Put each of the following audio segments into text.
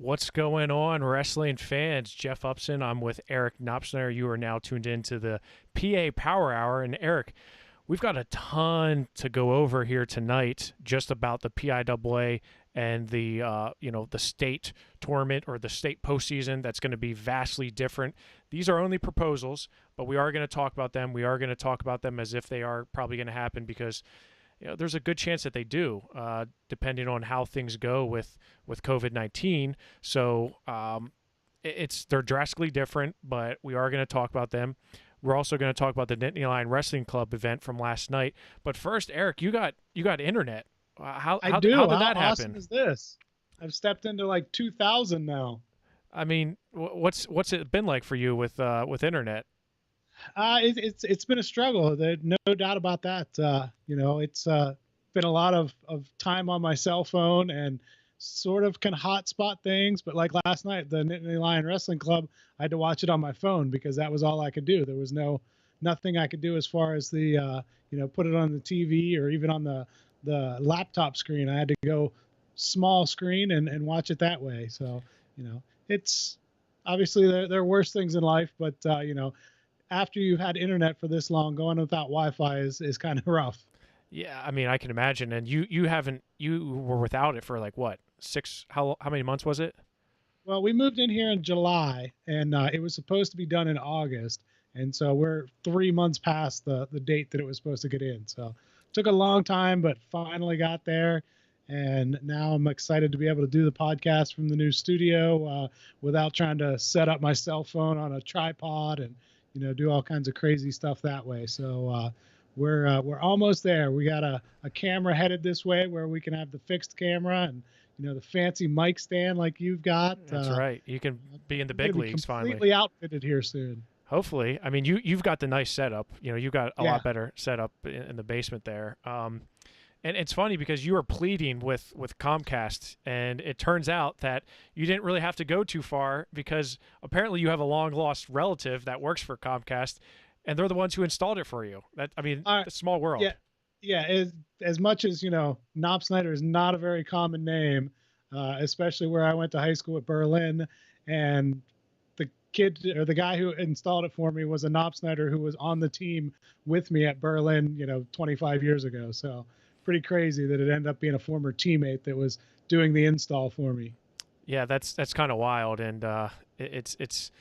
What's going on, wrestling fans? Jeff Upson. I'm with Eric Knopfner. You are now tuned into the PA Power Hour. And Eric, we've got a ton to go over here tonight just about the PIAA and the the state tournament or the state postseason. That's going to be vastly different. These are only proposals, but we are going to talk about them. We are going to talk about them as if they are probably going to happen because there's a good chance that they do, depending on how things go with COVID-19. So they're drastically different, but we are going to talk about them. We're also going to talk about the Nittany Lion Wrestling Club event from last night. But first, Eric, you got internet. How did that happen? How awesome is this? I've stepped into like 2000 now. I mean, what's it been like for you with internet? It's been a struggle. There's no doubt about that. It's been a lot of time on my cell phone and sort of can hotspot things. But like last night, the Nittany Lion Wrestling Club, I had to watch it on my phone because that was all I could do. There was nothing I could do as far as the put it on the TV or even on the laptop screen. I had to go small screen and watch it that way. So it's obviously there are worse things in life, but after you've had internet for this long, going without Wi-Fi is kind of rough. Yeah, I mean, I can imagine. And you were without it for like what, how many months was it? Well, we moved in here in July, and it was supposed to be done in August, and so we're 3 months past the date that it was supposed to get in. So it took a long time, but finally got there. And now I'm excited to be able to do the podcast from the new studio without trying to set up my cell phone on a tripod and do all kinds of crazy stuff that way. So we're almost there. We got a camera headed this way where we can have the fixed camera and the fancy mic stand like you've got. That's right. You can be in the big leagues finally. Completely outfitted here soon. Hopefully. I mean, you've got the nice setup. You've got a lot better setup in the basement there. And it's funny because you were pleading with Comcast, and it turns out that you didn't really have to go too far because apparently you have a long-lost relative that works for Comcast, and they're the ones who installed it for you. It's a small world. Yeah. As much as, Knob Snyder is not a very common name, especially where I went to high school at Berlin, and the kid or the guy who installed it for me was a Knob Snyder who was on the team with me at Berlin, 25 years ago. So pretty crazy that it ended up being a former teammate that was doing the install for me. Yeah, that's kind of wild, and it's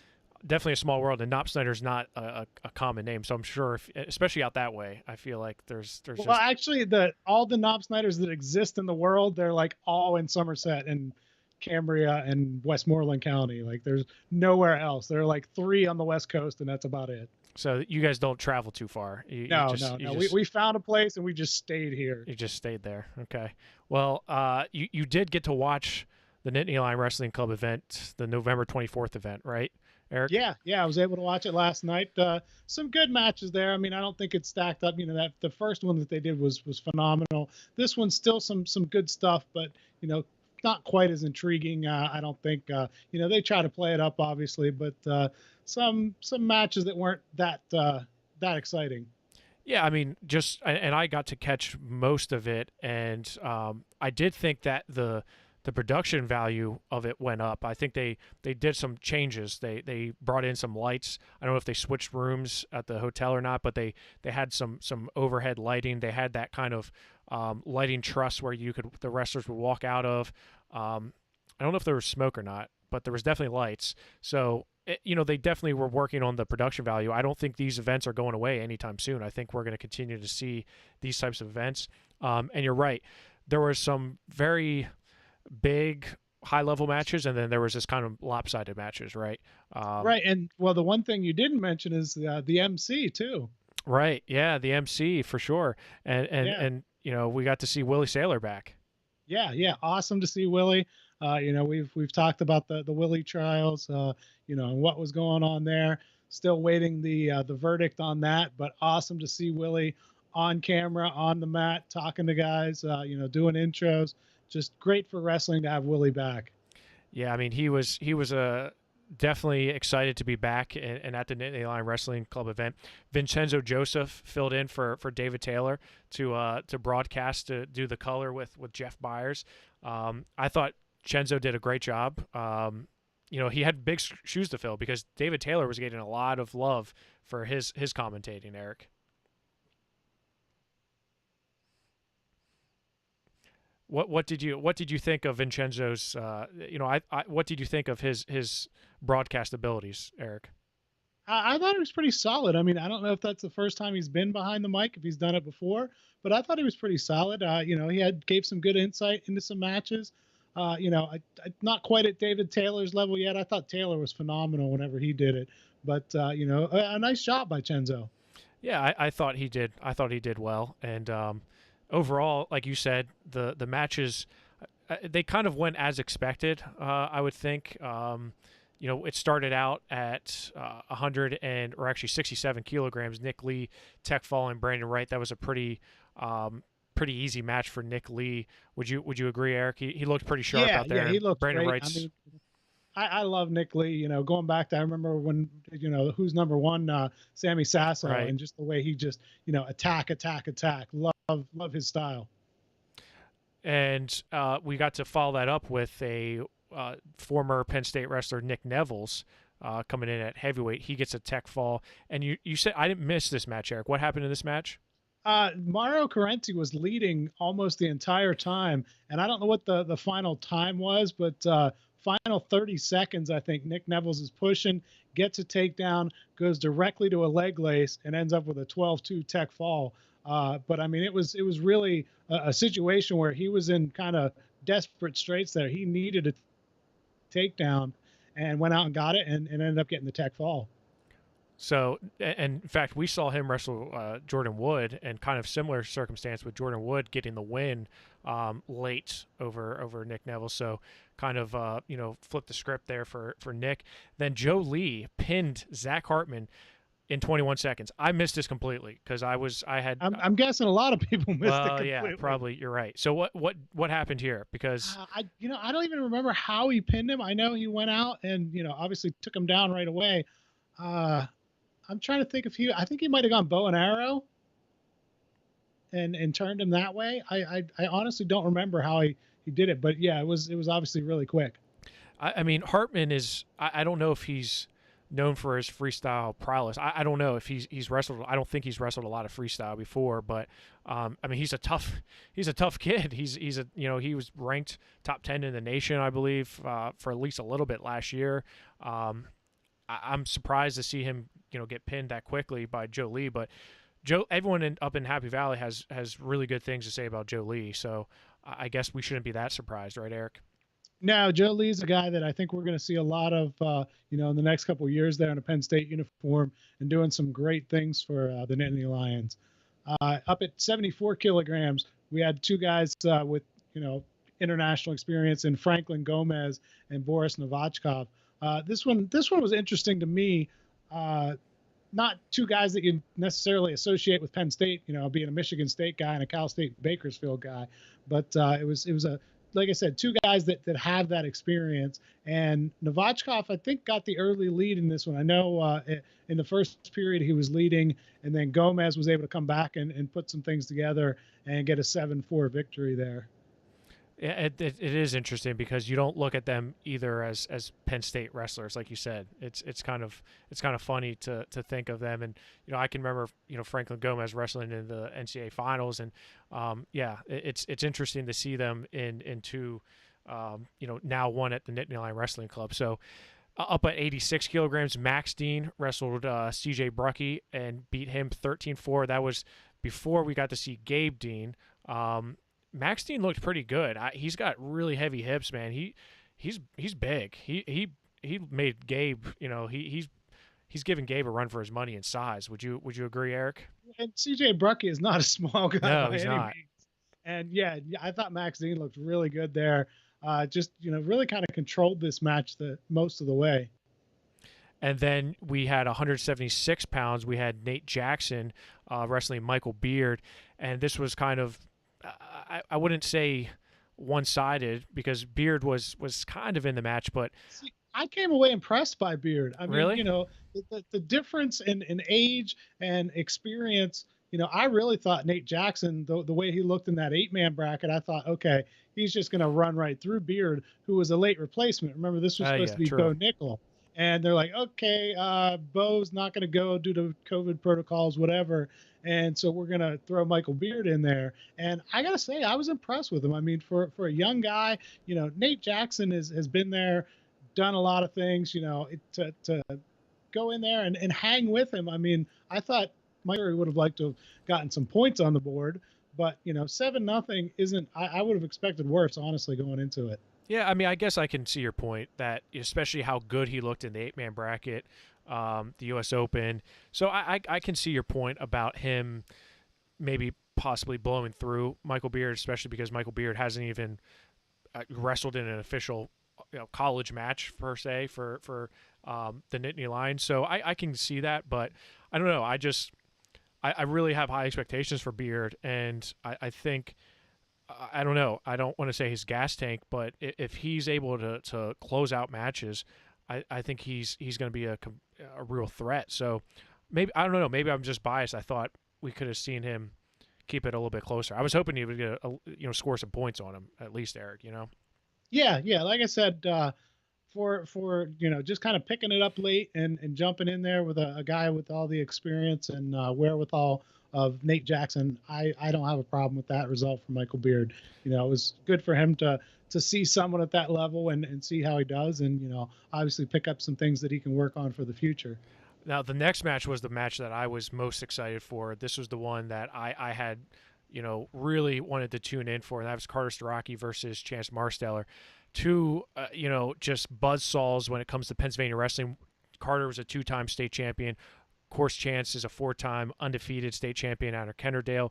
definitely a small world. And Knob Snyder's not a common name, so I'm sure, especially out that way, I feel like there's. Well, actually, all the Knob Snyders that exist in the world, they're like all in Somerset and Cambria and Westmoreland County. Like there's nowhere else. There are like 3 on the West Coast, and that's about it. So you guys don't travel too far. No. We found a place and we just stayed here. You just stayed there. Okay. Well, you did get to watch the Nittany Lion Wrestling Club event, the November 24th event, right, Eric? Yeah. I was able to watch it last night. Some good matches there. I mean, I don't think it stacked up. That the first one that they did was phenomenal. This one's still some good stuff, but not quite as intriguing. I don't think. They try to play it up, obviously, but some matches that weren't that exciting. Yeah, I mean, and I got to catch most of it, and I did think that the production value of it went up. I think they did some changes. They brought in some lights. I don't know if they switched rooms at the hotel or not, but they had some overhead lighting. They had that kind of lighting truss where the wrestlers would walk out of. I don't know if there was smoke or not, but there was definitely lights. So they definitely were working on the production value. I don't think these events are going away anytime soon. I think we're going to continue to see these types of events. And you're right. There were some very big high-level matches, and then there was this kind of lopsided matches, right? Right. And, well, the one thing you didn't mention is the MC, too. Right. Yeah, the MC for sure. And we got to see Willie Saylor back. Yeah. Awesome to see Willie. We've talked about the Willie trials, and what was going on there. Still waiting the verdict on that, but awesome to see Willie on camera, on the mat, talking to guys, doing intros. Just great for wrestling to have Willie back. Yeah, I mean, he was definitely excited to be back and at the Nittany Lion Wrestling Club event. Vincenzo Joseph filled in for David Taylor to broadcast, to do the color with Jeff Byers. I thought Chenzo did a great job. He had big shoes to fill because David Taylor was getting a lot of love for his commentating, Eric. What did you think of Vincenzo's what did you think of his broadcast abilities, Eric? I thought he was pretty solid. I mean, I don't know if that's the first time he's been behind the mic, if he's done it before, but I thought he was pretty solid. He gave some good insight into some matches. Not quite at David Taylor's level yet. I thought Taylor was phenomenal whenever he did it, but a nice job by Chenzo. Yeah, I thought he did. I thought he did well, and overall, like you said, the matches they kind of went as expected. I would think. It started out at 100 or actually 67 kilograms. Nick Lee, Tech Fall, and Brandon Wright. That was a pretty easy match for Nick Lee. Would you agree, Eric? He looked pretty sharp out there. Yeah, he looked Brandon great. Wright's. I love Nick Lee. Going back to I remember when who's number one, Sammy Sasso, right. And just the way he just attack. Love his style. And we got to follow that up with a former Penn State wrestler, Nick Neville's, coming in at heavyweight. He gets a Tech Fall. And you said, I didn't miss this match, Eric. What happened in this match? Mario Carenti was leading almost the entire time. And I don't know what the final time was, but final 30 seconds, I think Nick Neville's is pushing, gets a takedown, goes directly to a leg lace, and ends up with a 12-2 Tech Fall. But I mean, it was really a situation where he was in kind of desperate straits there. He needed a takedown and went out and got it and ended up getting the Tech Fall. So, and in fact, we saw him wrestle Jordan Wood, and kind of similar circumstance with Jordan Wood getting the win late over Nick Neville. So, kind of flipped the script there for Nick. Then Joe Lee pinned Zach Hartman in 21 seconds. I missed this completely because I'm guessing a lot of people missed it completely. Yeah, probably you're right. So what happened here? Because I don't even remember how he pinned him. I know he went out and obviously took him down right away. I'm trying to think I think he might have gone bow and arrow and turned him that way. I honestly don't remember how he did it, but yeah, it was obviously really quick. I mean, Hartman is, I don't know if he's known for his freestyle prowess. I don't know if he's wrestled. I don't think he's wrestled a lot of freestyle before, but I mean, he's a tough kid. He was ranked top 10 in the nation, I believe, for at least a little bit last year. I'm surprised to see him, get pinned that quickly by Joe Lee, but everyone up in Happy Valley has really good things to say about Joe Lee. So I guess we shouldn't be that surprised, right, Eric? Now, Joe Lee's a guy that I think we're going to see a lot of, in the next couple of years there in a Penn State uniform and doing some great things for the Nittany Lions. Up at 74 kilograms, we had two guys with, international experience in Franklin Gomez and Boris Novachkov. This one was interesting to me. Not two guys that you necessarily associate with Penn State, being a Michigan State guy and a Cal State Bakersfield guy, but it was like I said, two guys that have that experience. And Novachkov, I think, got the early lead in this one. I know in the first period he was leading, and then Gomez was able to come back and put some things together and get a 7-4 victory there. Yeah, it is interesting because you don't look at them either as Penn State wrestlers, like you said. It's kind of funny to think of them, and I can remember Franklin Gomez wrestling in the NCAA finals, and it's interesting to see them in two, now one at the Nittany Lion Wrestling Club. So up at 86 kilograms, Max Dean wrestled CJ Brucky and beat him 13-4. That was before we got to see Gabe Dean. Max Dean looked pretty good. He's got really heavy hips, man. He's big. He made Gabe. He's giving Gabe a run for his money in size. Would you agree, Eric? And CJ Brucky is not a small guy. No, by he's any not. means. And yeah, I thought Max Dean looked really good there. Really kind of controlled this match most of the way. And then we had 176 pounds. We had Nate Jackson wrestling Michael Beard, and this was kind of. I wouldn't say one-sided because Beard was kind of in the match, but see, I came away impressed by Beard. I mean, really? The difference in age and experience, I really thought Nate Jackson, the way he looked in that 8-man bracket, I thought, okay, he's just going to run right through Beard, who was a late replacement. Remember, this was supposed Yeah, to be true. Bo Nickel. And they're like, okay, Bo's not going to go due to COVID protocols, whatever. And so we're going to throw Michael Beard in there. And I got to say, I was impressed with him. I mean, for a young guy, Nate Jackson has been there, done a lot of things, to go in there and hang with him. I mean, I thought Mike would have liked to have gotten some points on the board, but 7-0 isn't. I would have expected worse, honestly, going into it. Yeah, I mean, I guess I can see your point that especially how good he looked in the 8-man bracket, the U.S. Open. So I can see your point about him maybe possibly blowing through Michael Beard, especially because Michael Beard hasn't even wrestled in an official college match per se for the Nittany Lions. So I can see that, but I don't know. I really have high expectations for Beard, and I think I don't know. I don't want to say his gas tank, but if he's able to close out matches, I think he's going to be a real threat. So maybe I don't know. Maybe I'm just biased. I thought we could have seen him keep it a little bit closer. I was hoping he would get score some points on him at least, Eric. Yeah. Like I said, for just kind of picking it up late and jumping in there with a guy with all the experience and wherewithal of Nate Jackson, I don't have a problem with that result for Michael Beard. It was good for him to see someone at that level and see how he does, and obviously pick up some things that he can work on for the future. Now the next match was the match that I was most excited for. This was the one that I had really wanted to tune in for, and that was Carter Starocki versus Chance Marsteller. Two, just buzzsaws when it comes to Pennsylvania wrestling. Carter was a 2-time state champion. Of course, Chance is a 4-time undefeated state champion out of Kennerdale.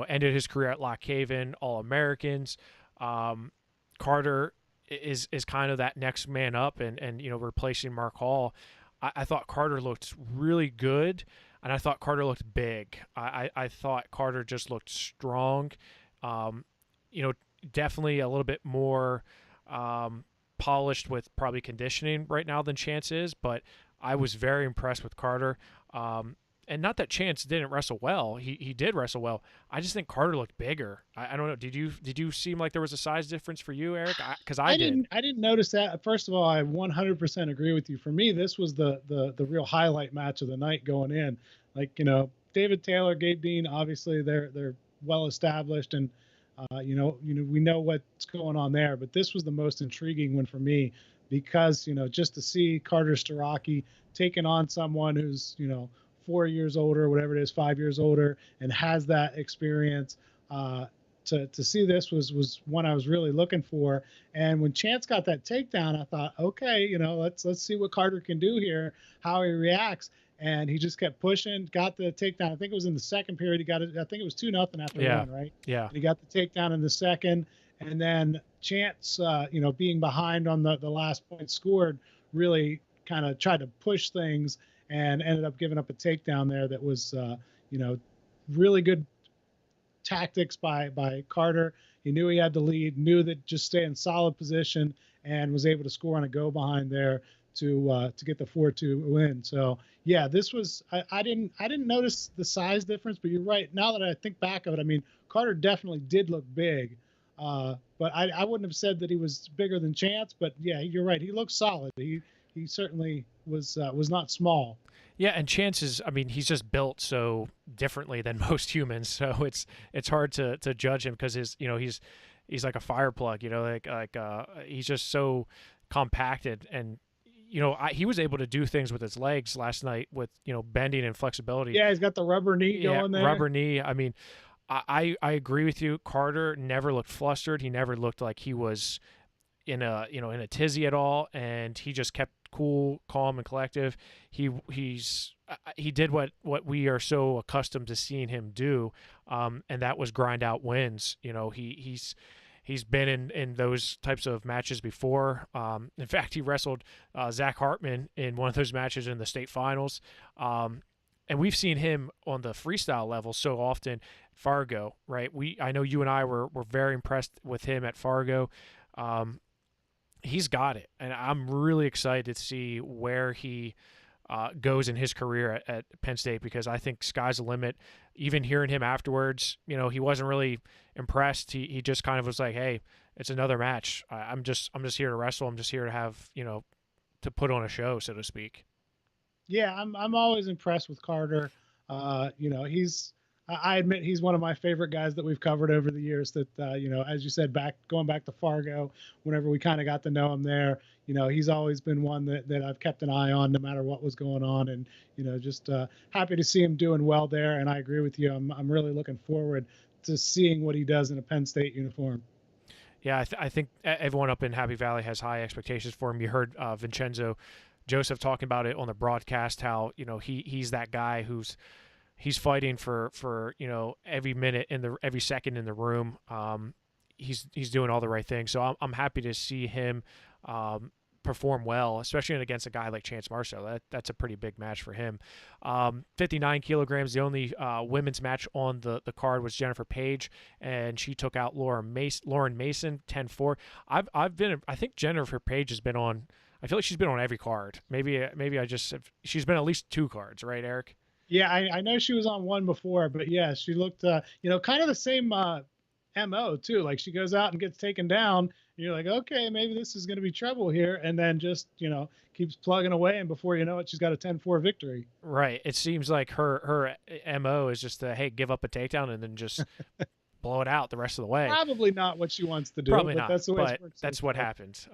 Ended his career at Lock Haven, All-Americans. Carter is kind of that next man up and replacing Mark Hall. I thought Carter looked really good, and I thought Carter looked big. I thought Carter just looked strong. Definitely a little bit more polished with probably conditioning right now than Chance is, but I was very impressed with Carter. And not that Chance didn't wrestle well. He did wrestle well. I just think Carter looked bigger. I don't know. Did you seem like there was a size difference for you, Eric? Because I did. I didn't notice that. First of all, I 100% agree with you. For me, this was the real highlight match of the night going in. Like, David Taylor, Gabe Dean, obviously they're well established, and we know what's going on there. But this was the most intriguing one for me because just to see Carter Starocki taking on someone who's 4 years older, whatever it is, 5 years older, and has that experience. To see this was one I was really looking for. And when Chance got that takedown, I thought, okay, let's see what Carter can do here, how he reacts. And he just kept pushing, got the takedown. I think it was in the second period. He got it. I think it was 2-0 after one, right? Yeah. And he got the takedown in the second. And then Chance, being behind on the last point scored, really kind of tried to push things and ended up giving up a takedown there that was, really good tactics by Carter. He knew he had the lead, knew that just stay in solid position, and was able to score on a go behind there to get the 4-2 win. So yeah, this was I didn't notice the size difference, but you're right. Now that I think back of it, I mean, Carter definitely did look big, but I wouldn't have said that he was bigger than Chance. But yeah, you're right. He looked solid. He certainly was not small. Yeah, and Chance is, I mean, he's just built so differently than most humans, so it's hard to judge him because he's like a fire plug, he's just so compacted, and he was able to do things with his legs last night with bending and flexibility. Yeah, he's got the rubber knee going there. Rubber knee. I mean, I agree with you. Carter never looked flustered. He never looked like he was in a tizzy at all, and he just kept cool, calm, and collective. He did what we are so accustomed to seeing him do, and that was grind out wins. He's been in those types of matches before. In fact, he wrestled Zach Hartman in one of those matches in the state finals. And we've seen him on the freestyle level so often. Fargo, right? I know you and I were very impressed with him at Fargo. He's got it, and I'm really excited to see where he goes in his career at Penn State, because I think sky's the limit. Even hearing him afterwards, he wasn't really impressed. He just kind of was like, hey, it's another match. I'm just here to wrestle. I'm just here to have, to put on a show, so to speak. Yeah, I'm always impressed with Carter. I admit he's one of my favorite guys that we've covered over the years. That as you said, going back to Fargo, whenever we kind of got to know him there, he's always been one that I've kept an eye on no matter what was going on, and just happy to see him doing well there. And I agree with you. I'm really looking forward to seeing what he does in a Penn State uniform. Yeah, I think everyone up in Happy Valley has high expectations for him. You heard Vincenzo Joseph talking about it on the broadcast, how he's that guy he's fighting for every minute every second in the room. He's doing all the right things. So I'm happy to see him perform well, especially against a guy like Chance Marceau. That's a pretty big match for him. 59 kilograms. The only women's match on the card was Jennifer Page, and she took out Lauren Mason 10-4. I think Jennifer Page has been on. I feel like she's been on every card. Maybe she's been at least 2 cards, right, Eric? Yeah, I know she was on one before, but yeah, she looked, kind of the same MO too. Like she goes out and gets taken down, and you're like, okay, maybe this is going to be trouble here, and then just keeps plugging away, and before you know it, she's got a 10-4 victory. Right. It seems like her MO is just to, hey, give up a takedown and then just blow it out the rest of the way. Probably not what she wants to do. Probably but not. That's the way but that's what happens.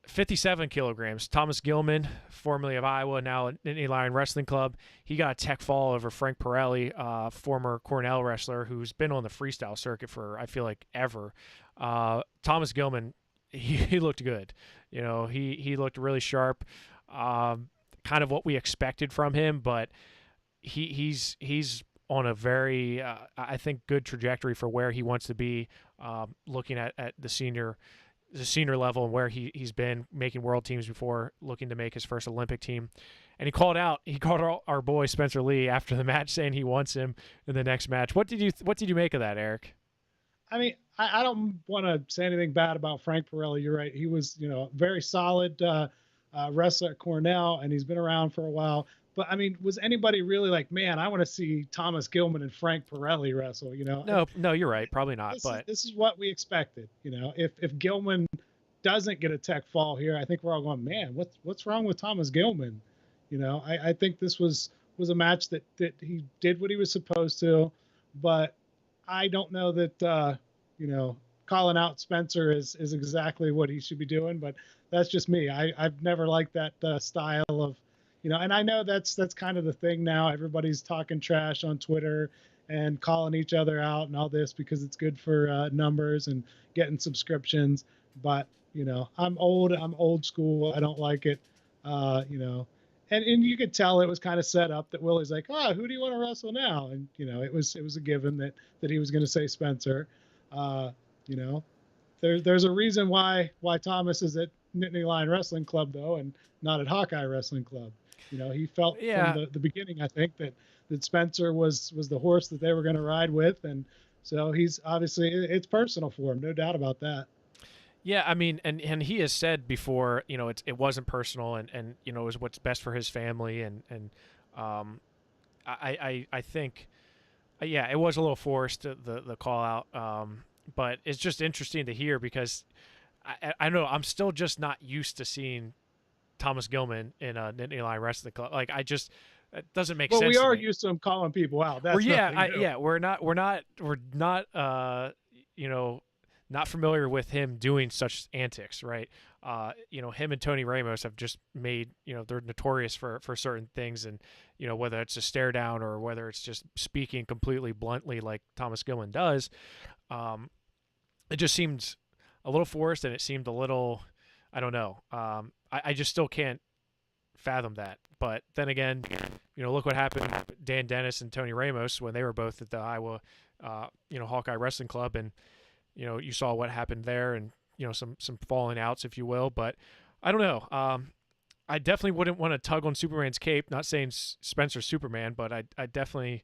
57 kilograms. Thomas Gilman, formerly of Iowa, now at Nittany Lion Wrestling Club. He got a tech fall over Frank Pirelli, former Cornell wrestler who's been on the freestyle circuit for, I feel like, ever. Thomas Gilman, he looked good. He looked really sharp. Kind of what we expected from him, but he's on a very, I think, good trajectory for where he wants to be, looking at the senior level and where he's been making world teams before, looking to make his first Olympic team. And he called our boy Spencer Lee after the match, saying he wants him in the next match. What did you make of that, Eric? I mean, I don't want to say anything bad about Frank Pirelli. You're right. He was, very solid wrestler at Cornell, and he's been around for a while. But I mean, was anybody really like, man, I want to see Thomas Gilman and Frank Pirelli wrestle? No, you're right. Probably not. This is what we expected. If Gilman doesn't get a tech fall here, I think we're all going, man, what's wrong with Thomas Gilman? I think this was a match that he did what he was supposed to, but I don't know that calling out Spencer is exactly what he should be doing. But that's just me. I've never liked that style of. And I know that's kind of the thing now. Everybody's talking trash on Twitter and calling each other out and all this because it's good for numbers and getting subscriptions. But, I'm old school. I don't like it. And you could tell it was kind of set up that Willie's like, oh, who do you want to wrestle now? And, it was a given that he was going to say Spencer. There's a reason why Thomas is at Nittany Lion Wrestling Club, though, and not at Hawkeye Wrestling Club. He felt from the beginning, I think, that Spencer was the horse that they were going to ride with. And so he's obviously, it's personal for him, no doubt about that. Yeah, I mean, and he has said before, it wasn't personal and it was what's best for his family. And I think, it was a little forced, the call out. But it's just interesting to hear because I know I'm still just not used to seeing Thomas Gilman in a Nittany Lion Wrestling Club. Like it doesn't make sense. Well, we are used to him calling people out. That's we're not not familiar with him doing such antics, right? Him and Tony Ramos have just made, they're notorious for certain things, and whether it's a stare down or whether it's just speaking completely bluntly like Thomas Gilman does, it just seemed a little forced, and it seemed a little, I don't know. I just still can't fathom that. But then again, look what happened with Dan Dennis and Tony Ramos when they were both at the Iowa, Hawkeye Wrestling Club, and you saw what happened there, and some falling outs, if you will. But I don't know. I definitely wouldn't want to tug on Superman's cape. Not saying Spencer's Superman, but I definitely,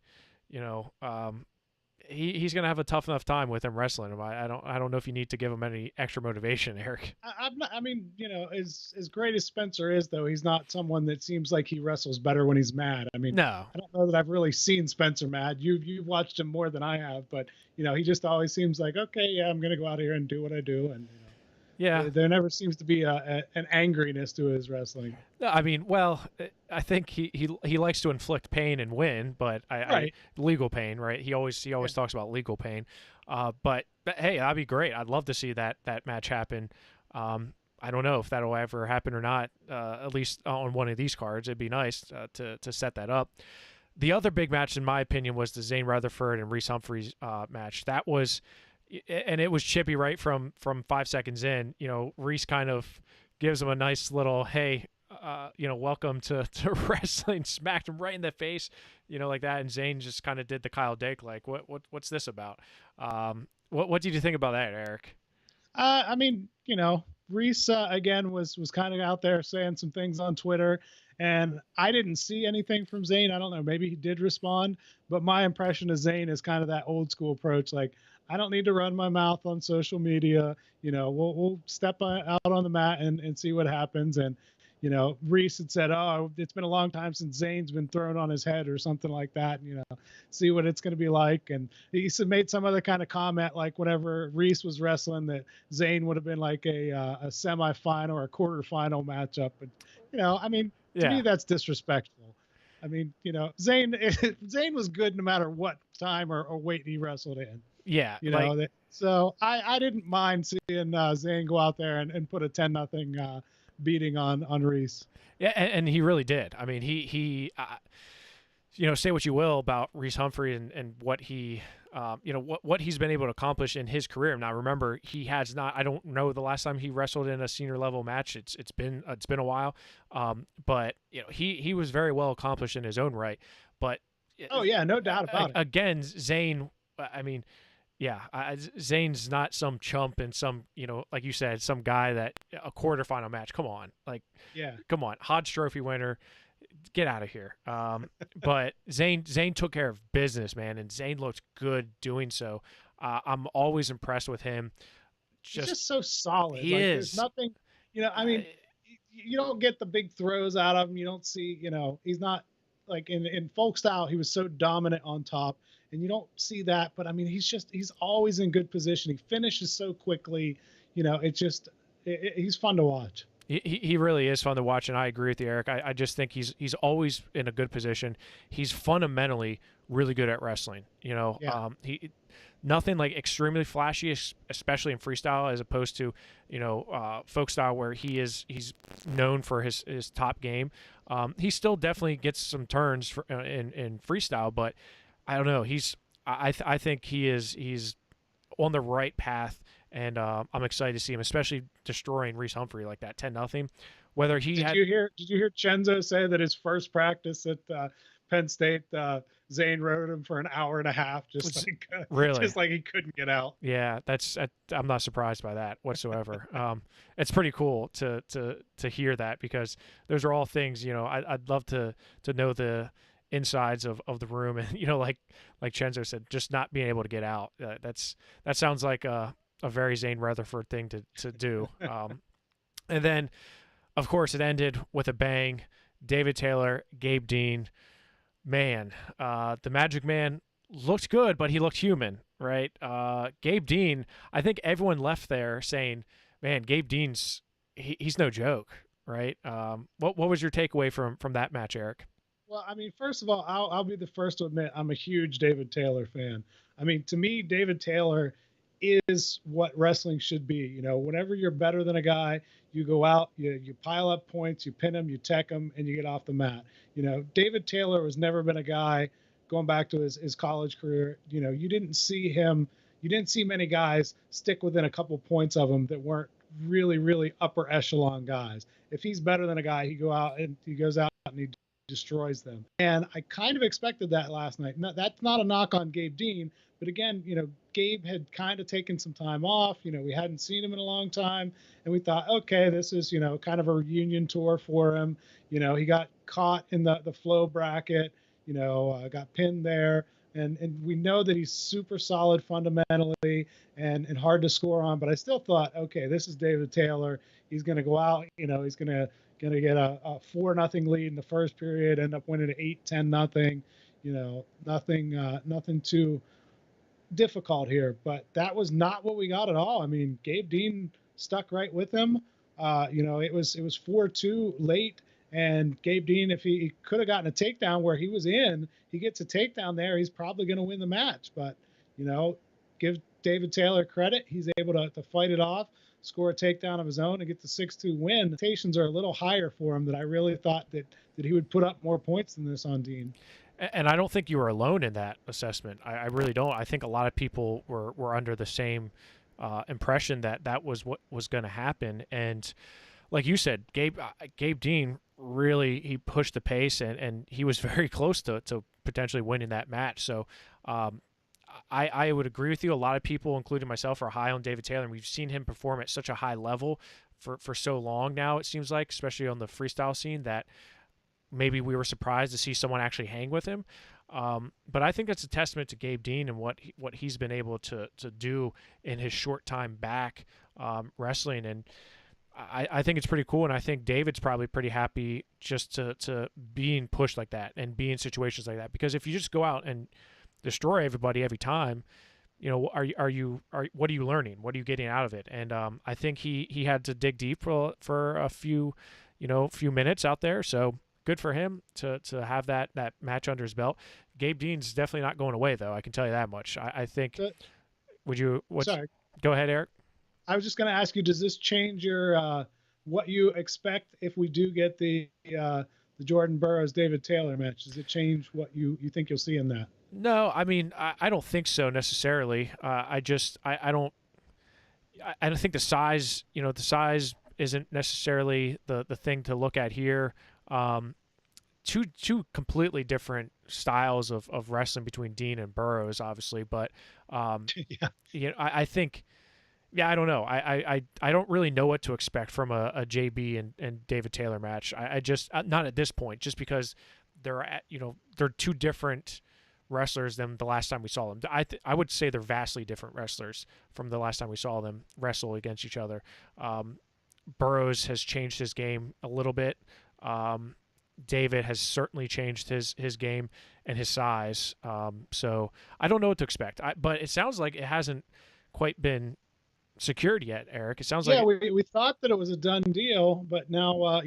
he's going to have a tough enough time with him wrestling him. I don't know if you need to give him any extra motivation, Eric. I'm not. I mean, as great as Spencer is, though, he's not someone that seems like he wrestles better when he's mad. I mean, No. I don't know that I've really seen Spencer mad. You've watched him more than I have, but he just always seems like, okay, yeah, I'm gonna go out here and do what I do, and yeah, there never seems to be an angriness to his wrestling. I mean, well, I think he likes to inflict pain and win, but Right. legal pain, right? He always talks about legal pain. But hey, that'd be great. I'd love to see that match happen. I don't know if that'll ever happen or not. At least on one of these cards, it'd be nice to set that up. The other big match, in my opinion, was the Zane Rutherford and Reese Humphries match. That was, and it was chippy right from 5 seconds in. Reese kind of gives him a nice little, hey, welcome to wrestling, smacked him right in the face, like that. And Zane just kind of did the Kyle Dake, like, what's this about? What did you think about that, Eric? I mean, Reese again was kind of out there saying some things on Twitter, and I didn't see anything from Zane. I don't know, maybe he did respond, but my impression of Zane is kind of that old school approach, like, I don't need to run my mouth on social media. We'll step out on the mat and see what happens. And Reese had said, oh, it's been a long time since Zane's been thrown on his head or something like that. See what it's going to be like. And he made some other kind of comment, like whenever Reese was wrestling, that Zane would have been like a semifinal or a quarterfinal matchup. But, I mean, to me, that's disrespectful. I mean, Zane was good no matter what time or weight he wrestled in. Yeah. So I didn't mind seeing Zane go out there and put a 10-0 beating on Reese. Yeah, and he really did. I mean, he say what you will about Reese Humphrey and what he what he's been able to accomplish in his career. Now, remember, he has not. I don't know the last time he wrestled in a senior level match. It's been a while. But he was very well accomplished in his own right. But oh yeah, no doubt about it. Again, Zane. I mean. Yeah, Zane's not some chump and some, like you said, some guy that a quarterfinal match. Come on, come on, Hodge Trophy winner, get out of here. But Zane took care of business, man, and Zane looked good doing so. I'm always impressed with him. He's just so solid. He is. There's nothing, I mean, you don't get the big throws out of him. You don't see, he's not like in folk style. He was so dominant on top. And you don't see that, but I mean, he's always in good position. He finishes so quickly, he's fun to watch. He really is fun to watch, and I agree with you, Eric. I just think he's always in a good position. He's fundamentally really good at wrestling. He nothing like extremely flashy, especially in freestyle, as opposed to folk style where he's known for his top game. He still definitely gets some turns in freestyle, but I don't know. I think he's on the right path, and I'm excited to see him, especially destroying Reese Humphrey like that 10-0. Whether he did you hear Chenzo say that his first practice at Penn State, Zane rode him for an hour and a half, just like he couldn't get out. Yeah, I'm not surprised by that whatsoever. It's pretty cool to hear that, because those are all things I'd love to know the insides of the room, and like Chenzo said, just not being able to get out. That sounds like a very Zane Rutherford thing to do. And then, of course, it ended with a bang. David Taylor, Gabe Dean. Man, the Magic Man looked good, but he looked human, right? Gabe Dean, I think everyone left there saying, man, Gabe Dean's he's no joke, right? What was your takeaway from that match, Eric? Well, I mean, first of all, I'll be the first to admit I'm a huge David Taylor fan. I mean, to me, David Taylor is what wrestling should be. Whenever you're better than a guy, you go out, you pile up points, you pin him, you tech him, and you get off the mat. David Taylor has never been a guy, going back to his college career, you didn't see many guys stick within a couple points of him that weren't really, really upper echelon guys. If he's better than a guy, he goes out and he destroys them. And I kind of expected that last night. No, that's not a knock on Gabe Dean, but again, Gabe had kind of taken some time off. We hadn't seen him in a long time, and we thought, okay, this is, kind of a reunion tour for him. He got caught in the flow bracket, got pinned there, and we know that he's super solid fundamentally and hard to score on. But I still thought, okay, this is David Taylor. He's going to go out, he's going to get a 4-0 lead in the first period, end up winning 8-10-0. Nothing too difficult here. But that was not what we got at all. I mean, Gabe Dean stuck right with him. It was 4-2 late. And Gabe Dean, if he could have gotten a takedown where he was in, he gets a takedown there, he's probably going to win the match. But, give David Taylor credit. He's able to fight it off, score a takedown of his own, and get the 6-2 win. Expectations are a little higher for him, that I really thought that he would put up more points than this on Dean. And I don't think you were alone in that assessment. I really don't. I think a lot of people were under the same impression that was what was going to happen. And like you said, Gabe Dean really, he pushed the pace, and he was very close to potentially winning that match. So I would agree with you. A lot of people, including myself, are high on David Taylor, and we've seen him perform at such a high level for so long now, it seems like, especially on the freestyle scene, that maybe we were surprised to see someone actually hang with him. But I think that's a testament to Gabe Dean and what he's been able to do in his short time back wrestling. And I think it's pretty cool, and I think David's probably pretty happy just to being pushed like that and be in situations like that. Because if you just go out and destroy everybody every time, what are you learning? What are you getting out of it? And I think he had to dig deep for a few minutes out there. So good for him to have that match under his belt. Gabe Dean's definitely not going away, though. I can tell you that much. I think. Sorry. Go ahead, Eric. I was just going to ask you, does this change your what you expect if we do get the Jordan Burroughs David Taylor match? Does it change what you think you'll see in that? No, I mean, I don't think so necessarily. I don't think the size isn't necessarily the thing to look at here. Two completely different styles of wrestling between Dean and Burroughs, obviously, but yeah. I think. Yeah, I don't know. I don't really know what to expect from a JB and David Taylor match. I just not at this point, just because they're two different wrestlers than the last time we saw them. I would say they're vastly different wrestlers from the last time we saw them wrestle against each other. Burroughs has changed his game a little bit. David has certainly changed his game and his size. So I don't know what to expect. But it sounds like it hasn't quite been secured yet, Eric. It sounds like we thought that it was a done deal, but now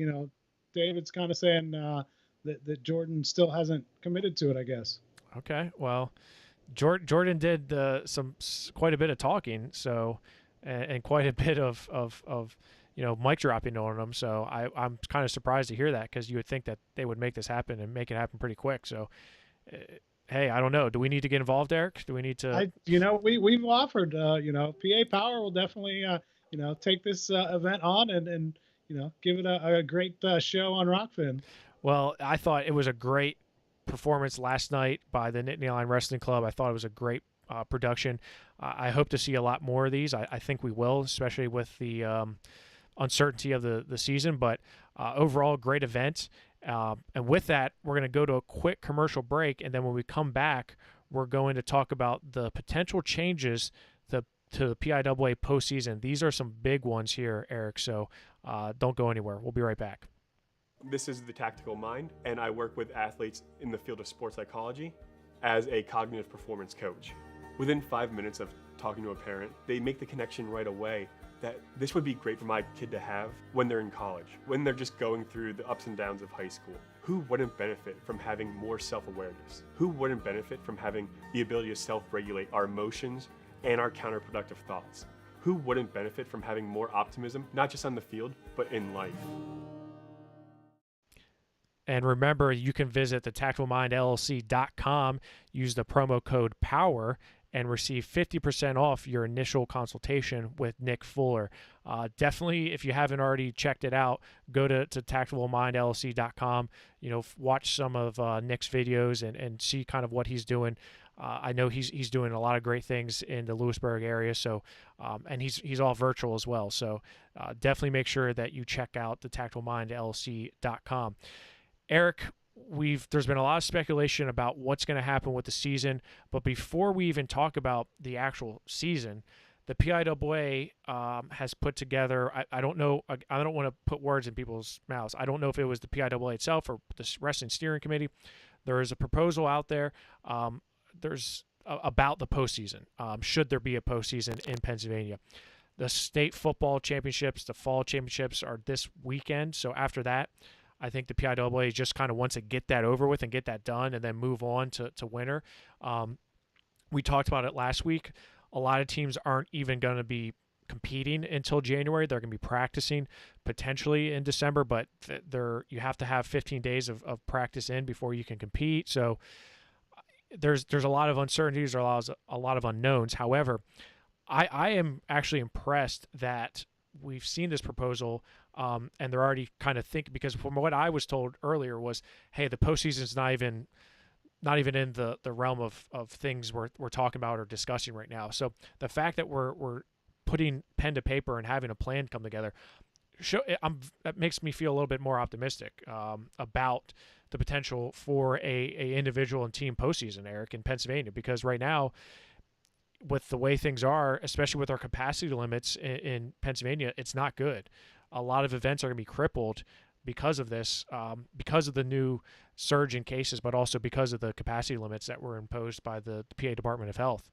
David's kind of saying that Jordan still hasn't committed to it, I guess. Okay, well, Jordan did quite a bit of talking, so and quite a bit of mic dropping on him. So I'm kind of surprised to hear that, because you would think that they would make this happen and make it happen pretty quick. So. Hey, I don't know. Do we need to get involved, Eric? Do we need to? We've offered. PA Power will definitely, take this event on and give it a great show on Rockfin. Well, I thought it was a great performance last night by the Nittany Lion Wrestling Club. I thought it was a great production. I hope to see a lot more of these. I think we will, especially with the uncertainty of the season. But overall, great event. And with that, we're going to go to a quick commercial break, and then when we come back, we're going to talk about the potential changes to the PIAA postseason. These are some big ones here, Eric, so don't go anywhere. We'll be right back. This is The Tactical Mind, and I work with athletes in the field of sports psychology as a cognitive performance coach. Within 5 minutes of talking to a parent, they make the connection right away that this would be great for my kid to have when they're in college, when they're just going through the ups and downs of high school. Who wouldn't benefit from having more self-awareness? Who wouldn't benefit from having the ability to self-regulate our emotions and our counterproductive thoughts? Who wouldn't benefit from having more optimism, not just on the field, but in life? And remember, you can visit thetacticalmindllc.com, use the promo code POWER, and receive 50% off your initial consultation with Nick Fuller. Definitely, if you haven't already checked it out, go to tacticalmindllc.com, watch some of Nick's videos and see kind of what he's doing. I know he's doing a lot of great things in the Lewisburg area, so and he's all virtual as well. So definitely make sure that you check out thetacticalmindllc.com. Eric, there's been a lot of speculation about what's going to happen with the season, but before we even talk about the actual season, the PIAA has put together. I don't know. I don't want to put words in people's mouths. I don't know if it was the PIAA itself or the Wrestling Steering Committee. There is a proposal out there. There's about the postseason. Should there be a postseason in Pennsylvania? The state football championships, the fall championships are this weekend. So after that, I think the PIAA just kind of wants to get that over with and get that done and then move on to winter. We talked about it last week. A lot of teams aren't even going to be competing until January. They're going to be practicing potentially in December, but you have to have 15 days of practice in before you can compete. So there's a lot of uncertainties, or a lot of unknowns. However, I am actually impressed that we've seen this proposal, and they're already kind of thinking, because from what I was told earlier was, hey, the postseason is not even in the realm of things we're talking about or discussing right now. So the fact that we're putting pen to paper and having a plan come together, that makes me feel a little bit more optimistic about the potential for a individual and team postseason, Eric, in Pennsylvania, because right now, with the way things are, especially with our capacity limits in Pennsylvania, it's not good. A lot of events are going to be crippled because of this, because of the new surge in cases, but also because of the capacity limits that were imposed by the PA Department of Health.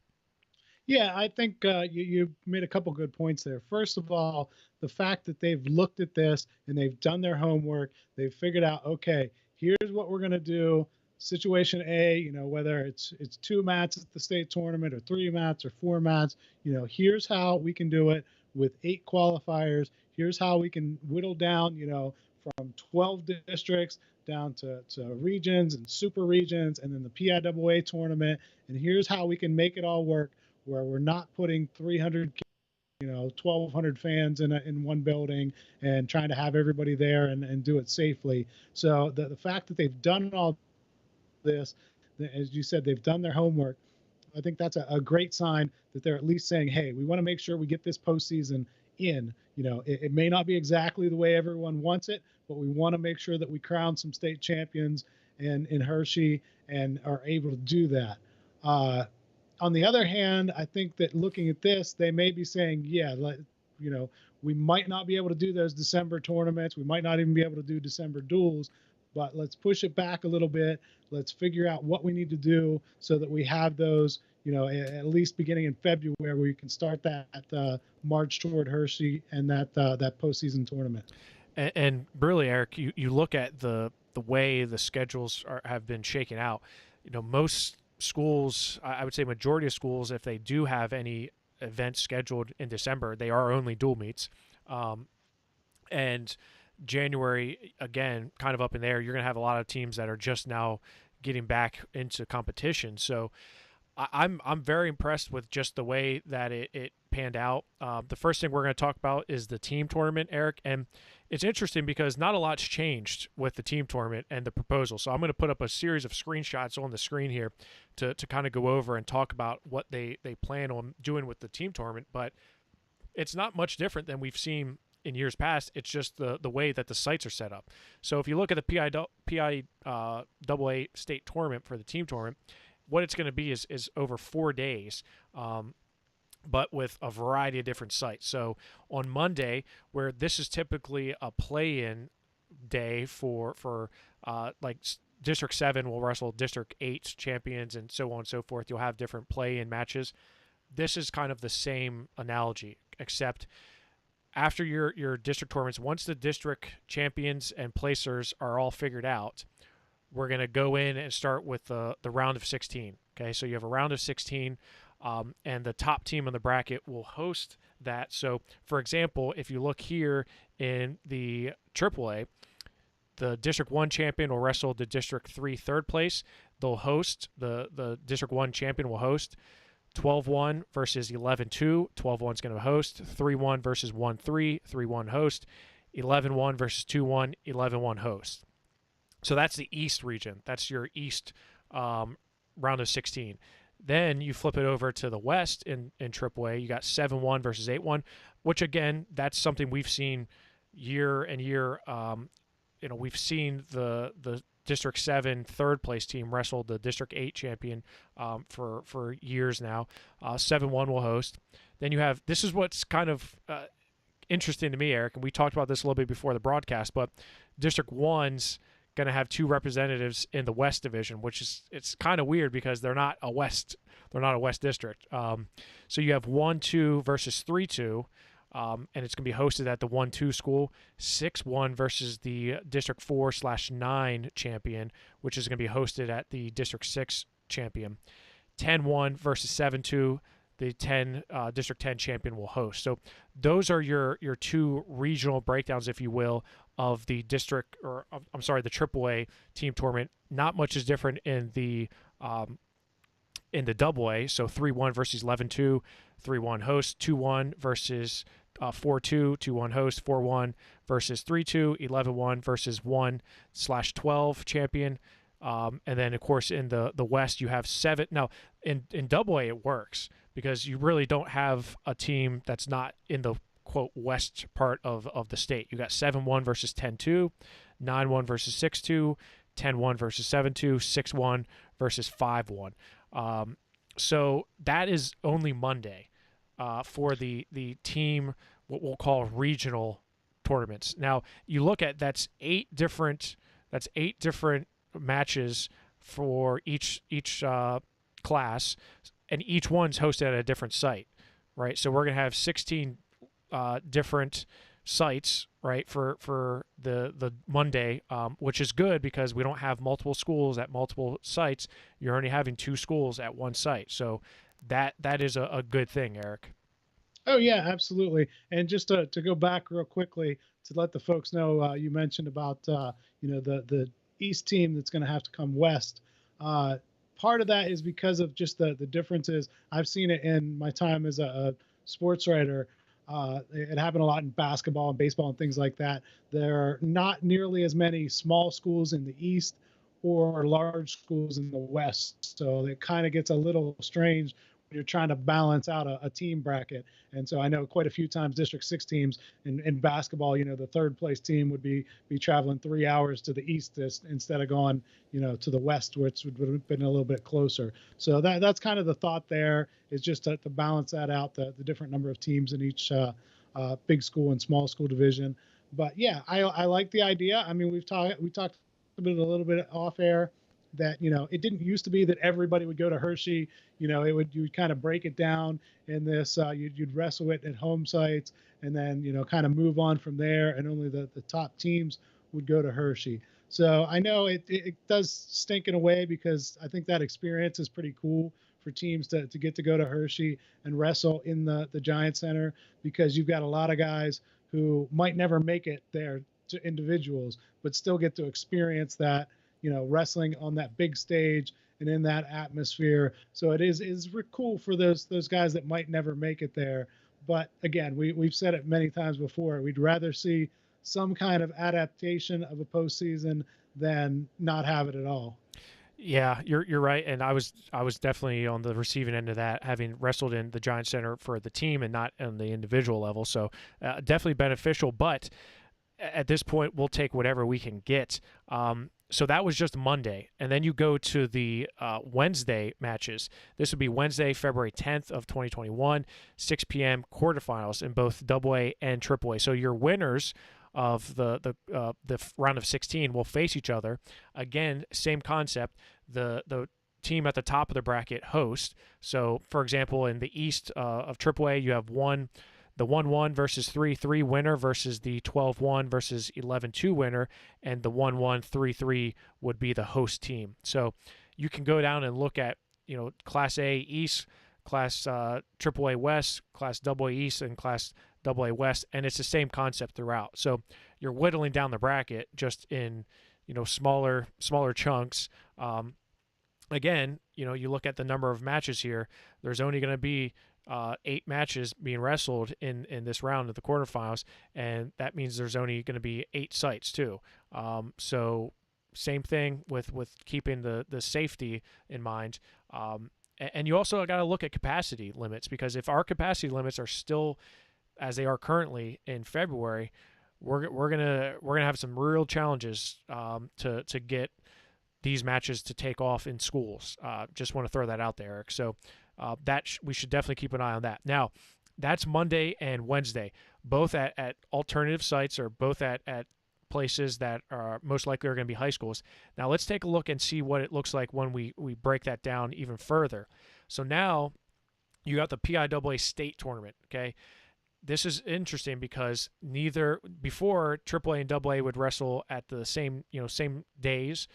Yeah, I think you made a couple good points there. First of all, the fact that they've looked at this and they've done their homework, they've figured out, okay, here's what we're going to do. Situation A, whether it's 2 mats at the state tournament or 3 mats or 4 mats, here's how we can do it with 8 qualifiers. Here's how we can whittle down, from 12 districts down to regions and super regions, and then the PIAA tournament. And here's how we can make it all work, where we're not putting 300, 1,200 fans in one building and trying to have everybody there and do it safely. So the fact that they've done all this, as you said, they've done their homework. I think that's a great sign that they're at least saying, hey, we want to make sure we get this postseason in. It may not be exactly the way everyone wants it, but we want to make sure that we crown some state champions in Hershey and are able to do that. On the other hand, I think that looking at this, they may be saying, yeah, we might not be able to do those December tournaments. We might not even be able to do December duels, but let's push it back a little bit. Let's figure out what we need to do so that we have those, at least beginning in February, where we can start that march toward Hershey and that postseason tournament. And really, Eric, you look at the way the schedules have been shaken out. Most schools, I would say majority of schools, if they do have any events scheduled in December, they are only dual meets. And January, again, kind of up in there, you're going to have a lot of teams that are just now getting back into competition. So I'm very impressed with just the way that it panned out. The first thing we're going to talk about is the team tournament, Eric, and it's interesting because not a lot's changed with the team tournament and the proposal. So I'm going to put up a series of screenshots on the screen here to kind of go over and talk about what they plan on doing with the team tournament, but it's not much different than we've seen in years past. It's just the way that the sites are set up. So if you look at the PIAA state tournament for the team tournament, what it's going to be is over 4 days, but with a variety of different sites. So on Monday, where this is typically a play-in day for like District 7 will wrestle District 8 champions and so on and so forth. You'll have different play-in matches. This is kind of the same analogy, except after your district tournaments, once the district champions and placers are all figured out, we're going to go in and start with the round of 16. Okay, so you have a round of 16, and the top team on the bracket will host that. So, for example, if you look here in the AAA, the District 1 champion will wrestle the District 3 third place. They'll host, the District 1 champion will host 12-1 versus 11-2. 12-1 is going to host. 3-1 versus 1-3. 3-1 host. 11-1 versus 2-1. 11-1 host. So that's the East region. That's your East round of 16. Then you flip it over to the West in AAA. You got 7-1 versus 8-1, which, again, that's something we've seen year and year. We've seen the District 7 third place team wrestled the District 8 champion for years now. 7-1 will host. Then you have, this is what's kind of interesting to me, Eric, and we talked about this a little bit before the broadcast, but District 1's going to have 2 representatives in the West Division, which is, it's kind of weird because they're not a West district. So you have 1-2 versus 3-2, and it's going to be hosted at the 1-2 school. 6-1 versus the District 4/9 champion, which is going to be hosted at the District 6 champion. 10-1 versus 7-2. The District 10 champion will host. So those are your 2 regional breakdowns, if you will, of the district, or I'm sorry, the AAA team tournament. Not much is different in the AA. So 3-1 versus 11-2, 3-1 host. 2-1 versus 4-2, 2-1 host. 4-1 versus 3-2, 11-1 versus 1/12 champion. And then, of course, in the West, you have 7. Now, in AA, it works because you really don't have a team that's not in the, quote, West part of the state. You got 7-1 versus 10-2, 9-1 versus 6-2, 10-1 versus 7-2, 6-1 versus 5-1. So that is only Monday for the team, what we'll call regional tournaments. Now, you look at that's 8 different matches for each class, and each one's hosted at a different site, right? So we're going to have 16 different sites, right, for the Monday, which is good because we don't have multiple schools at multiple sites. You're only having 2 schools at one site. So that is a good thing, Eric. Oh, yeah, absolutely. And just to go back real quickly to let the folks know, you mentioned about, the East team that's going to have to come West. Part of that is because of just the differences. I've seen it in my time as a sports writer. It happened a lot in basketball and baseball and things like that. There are not nearly as many small schools in the East or large schools in the West. So it kind of gets a little strange when you're trying to balance out a team bracket. And so I know quite a few times District 6 teams in basketball, the third place team would be traveling 3 hours to the East instead of going, to the West, which would have been a little bit closer. So that's kind of the thought there, is just to balance that out, the different number of teams in each big school and small school division. But yeah, I like the idea. I mean, we talked a little bit off air that, it didn't used to be that everybody would go to Hershey. You would kind of break it down in this, you'd wrestle it at home sites and then, kind of move on from there. And only the top teams would go to Hershey. So I know it does stink in a way, because I think that experience is pretty cool for teams to get to go to Hershey and wrestle in the Giant Center, because you've got a lot of guys who might never make it there to individuals, but still get to experience that, wrestling on that big stage and in that atmosphere. So it is cool for those guys that might never make it there. But again, we've said it many times before, we'd rather see some kind of adaptation of a postseason than not have it at all. Yeah, you're right, and I was definitely on the receiving end of that, having wrestled in the Giant Center for the team and not on the individual level. So definitely beneficial, but at this point, we'll take whatever we can get. So that was just Monday, and then you go to the Wednesday matches. This would be Wednesday, February 10th of 2021, 6 p.m. quarterfinals in both AA and AAA. So your winners of the round of 16 will face each other. Again, same concept. The team at the top of the bracket host. So, for example, in the East of AAA, you have the 1-1 versus 3-3 winner versus the 12-1 versus 11-2 winner, and the 1-1, 3-3 would be the host team. So you can go down and look at, Class A East, Class AAA West, Class AA East, and Class AA West, and it's the same concept throughout. So you're whittling down the bracket just in, smaller chunks. Again, you look at the number of matches here, there's only going to be 8 matches being wrestled in this round of the quarterfinals, and that means there's only going to be 8 sites too. So same thing with keeping the safety in mind. And you also got to look at capacity limits, because if our capacity limits are still as they are currently in February, we're gonna have some real challenges to get these matches to take off in schools. Just want to throw that out there, Eric. So we should definitely keep an eye on that. Now, that's Monday and Wednesday, both at alternative sites, or both at places that are most likely are going to be high schools. Now let's take a look and see what it looks like when we break that down even further. So now you got the PIAA State Tournament, okay? This is interesting because before AAA and AA would wrestle at the same days.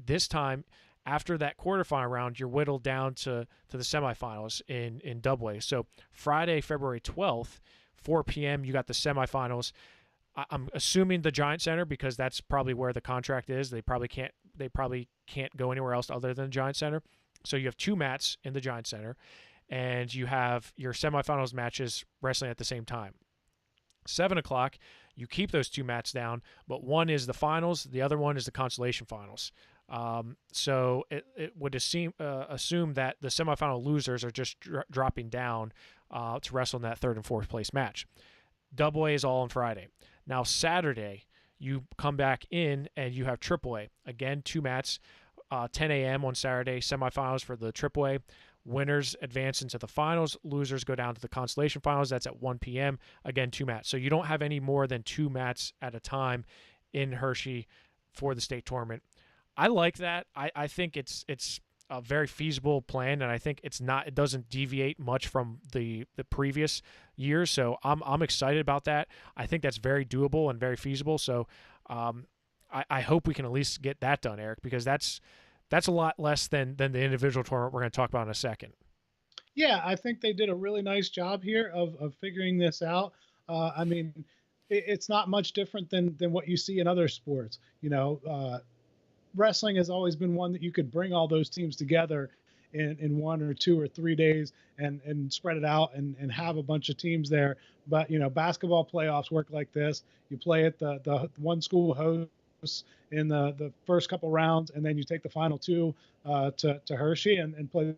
This time, after that quarterfinal round, you're whittled down to the semifinals in AA. So Friday, February 12th, 4 p.m., you got the semifinals. I'm assuming the Giant Center, because that's probably where the contract is. They probably can't go anywhere else other than the Giant Center. So you have 2 mats in the Giant Center, and you have your semifinals matches wrestling at the same time. 7 o'clock, you keep those 2 mats down, but one is the finals, the other one is the consolation finals. So it would assume that the semifinal losers are just dropping down to wrestle in that 3rd and 4th place match. AA is all on Friday. Now Saturday, you come back in and you have AAA. Again, 2 mats, 10 a.m. on Saturday, semifinals for the AAA. Winners advance into the finals. Losers go down to the consolation finals. That's at 1 p.m. Again, 2 mats. So you don't have any more than 2 mats at a time in Hershey for the state tournament. I like that. I think it's a very feasible plan, and I think it doesn't deviate much from the previous years. So I'm excited about that. I think that's very doable and very feasible. So I hope we can at least get that done, Eric, because that's a lot less than the individual tournament we're going to talk about in a second. Yeah, I think they did a really nice job here of figuring this out. I mean, it's not much different than what you see in other sports. Wrestling has always been one that you could bring all those teams together in 1 or 2 or 3 days and spread it out and have a bunch of teams there. But, basketball playoffs work like this. You play at the one school hosts in the first couple rounds, and then you take the final 2 to Hershey and play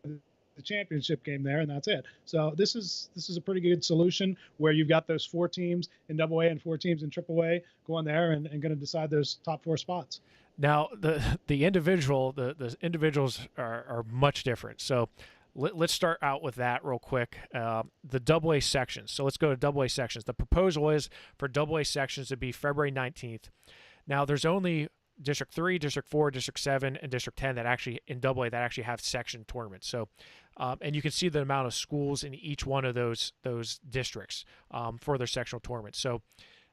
the championship game there, and that's it. So this is a pretty good solution where you've got those 4 teams in AA and 4 teams in AAA going there and going to decide those top 4 spots. Now the individuals are much different. So let's start out with that real quick. The AA sections. So let's go to AA sections. The proposal is for AA sections to be February 19th. Now there's only District 3, District 4, District 7, and District 10 that actually in AA that actually have section tournaments. So, and you can see the amount of schools in each one of those districts for their sectional tournaments. So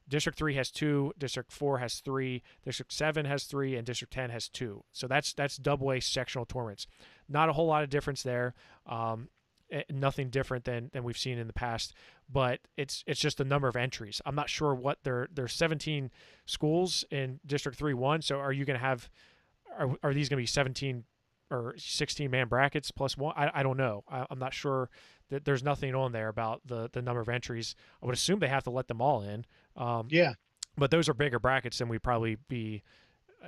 District 3 has 2, District 4 has 3, District 7 has 3, and District 10 has 2. So that's AA sectional tournaments. Not a whole lot of difference there. Nothing different than we've seen in the past, but it's just the number of entries. I'm not sure what there's 17 schools in District 3-1. So are you going to have are these going to be 17 or 16 man brackets plus 1? I don't know. I'm not sure. That there's nothing on there about the number of entries. I would assume they have to let them all in. Yeah. But those are bigger brackets than we'd probably be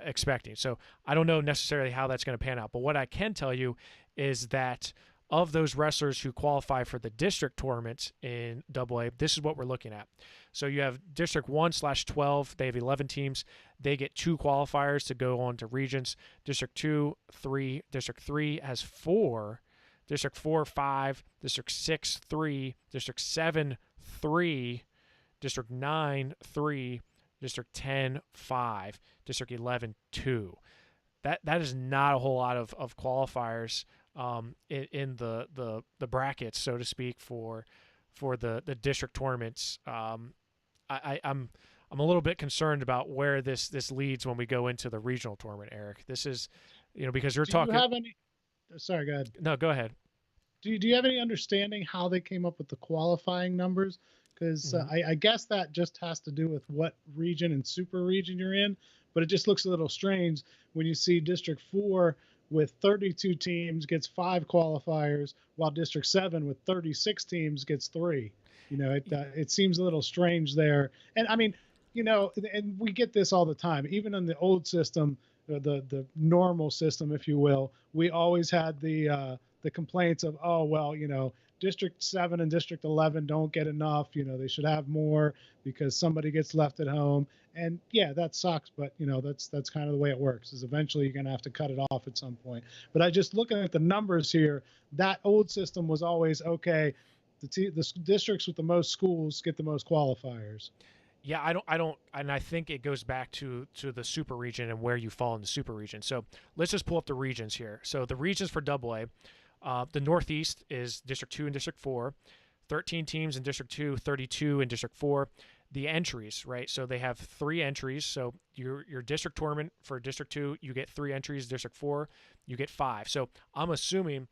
expecting. So I don't know necessarily how that's going to pan out. But what I can tell you is that of those wrestlers who qualify for the district tournaments in AA, this is what we're looking at. So you have District 1/12. They have 11 teams. They get 2 qualifiers to go on to regions. District 2, 3. District 3 has 4. District 4, 5. District 6, 3. District 7, 3. District 9, 3. District 10, 5. District 11, 2. That is not a whole lot of qualifiers in the brackets, so to speak, for the district tournaments. I'm a little bit concerned about where this leads when we go into the regional tournament, Eric. This is, because you're talking. Do you have any? Sorry, go ahead. No, go ahead. Do you have any understanding how they came up with the qualifying numbers? Because I guess that just has to do with what region and super region you're in, but it just looks a little strange when you see District 4 with 32 teams gets 5 qualifiers, while District 7 with 36 teams gets 3. It seems a little strange there. And I mean, and we get this all the time. Even in the old system, the normal system, if you will, we always had the complaints of, District 7 and District 11 don't get enough. They should have more because somebody gets left at home. And yeah, that sucks, but that's kind of the way it works. Is eventually you're going to have to cut it off at some point. But I just looking at the numbers here, that old system was always okay. The districts with the most schools get the most qualifiers. Yeah, I don't, and I think it goes back to the super region and where you fall in the super region. So let's just pull up the regions here. So the regions for AA, the Northeast is District 2 and District 4, 13 teams in District 2, 32 in District 4. The entries, right? So they have 3 entries. So your district tournament for District 2, you get 3 entries. District 4, you get 5. So I'm assuming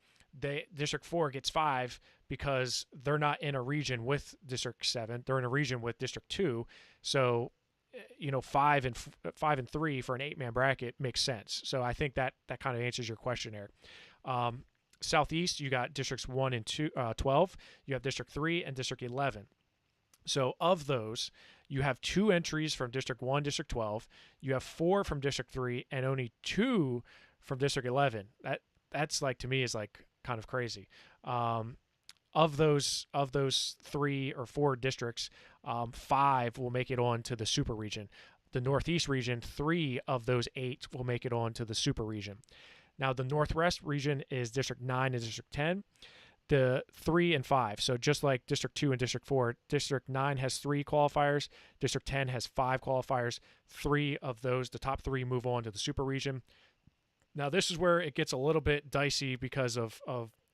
District 4 gets 5 because they're not in a region with District 7. They're in a region with District 2. So, 5 and 3 for an 8-man bracket makes sense. So I think that kind of answers your question there. Southeast, you got Districts 1 and 2, 12. You have District 3 and District 11. So of those, you have 2 entries from District 1, District 12. You have 4 from District 3 and only 2 from District 11. That's like, to me, is like kind of crazy. Of those 3 or 4 districts, 5 will make it on to the super region. The Northeast region, 3 of those 8 will make it on to the super region. Now the Northwest region is District 9 and District 10. The 3 and 5. So just like District 2 and District 4, District 9 has 3 qualifiers. District 10 has 5 qualifiers. 3 of those, the top 3, move on to the super region. Now this is where it gets a little bit dicey because of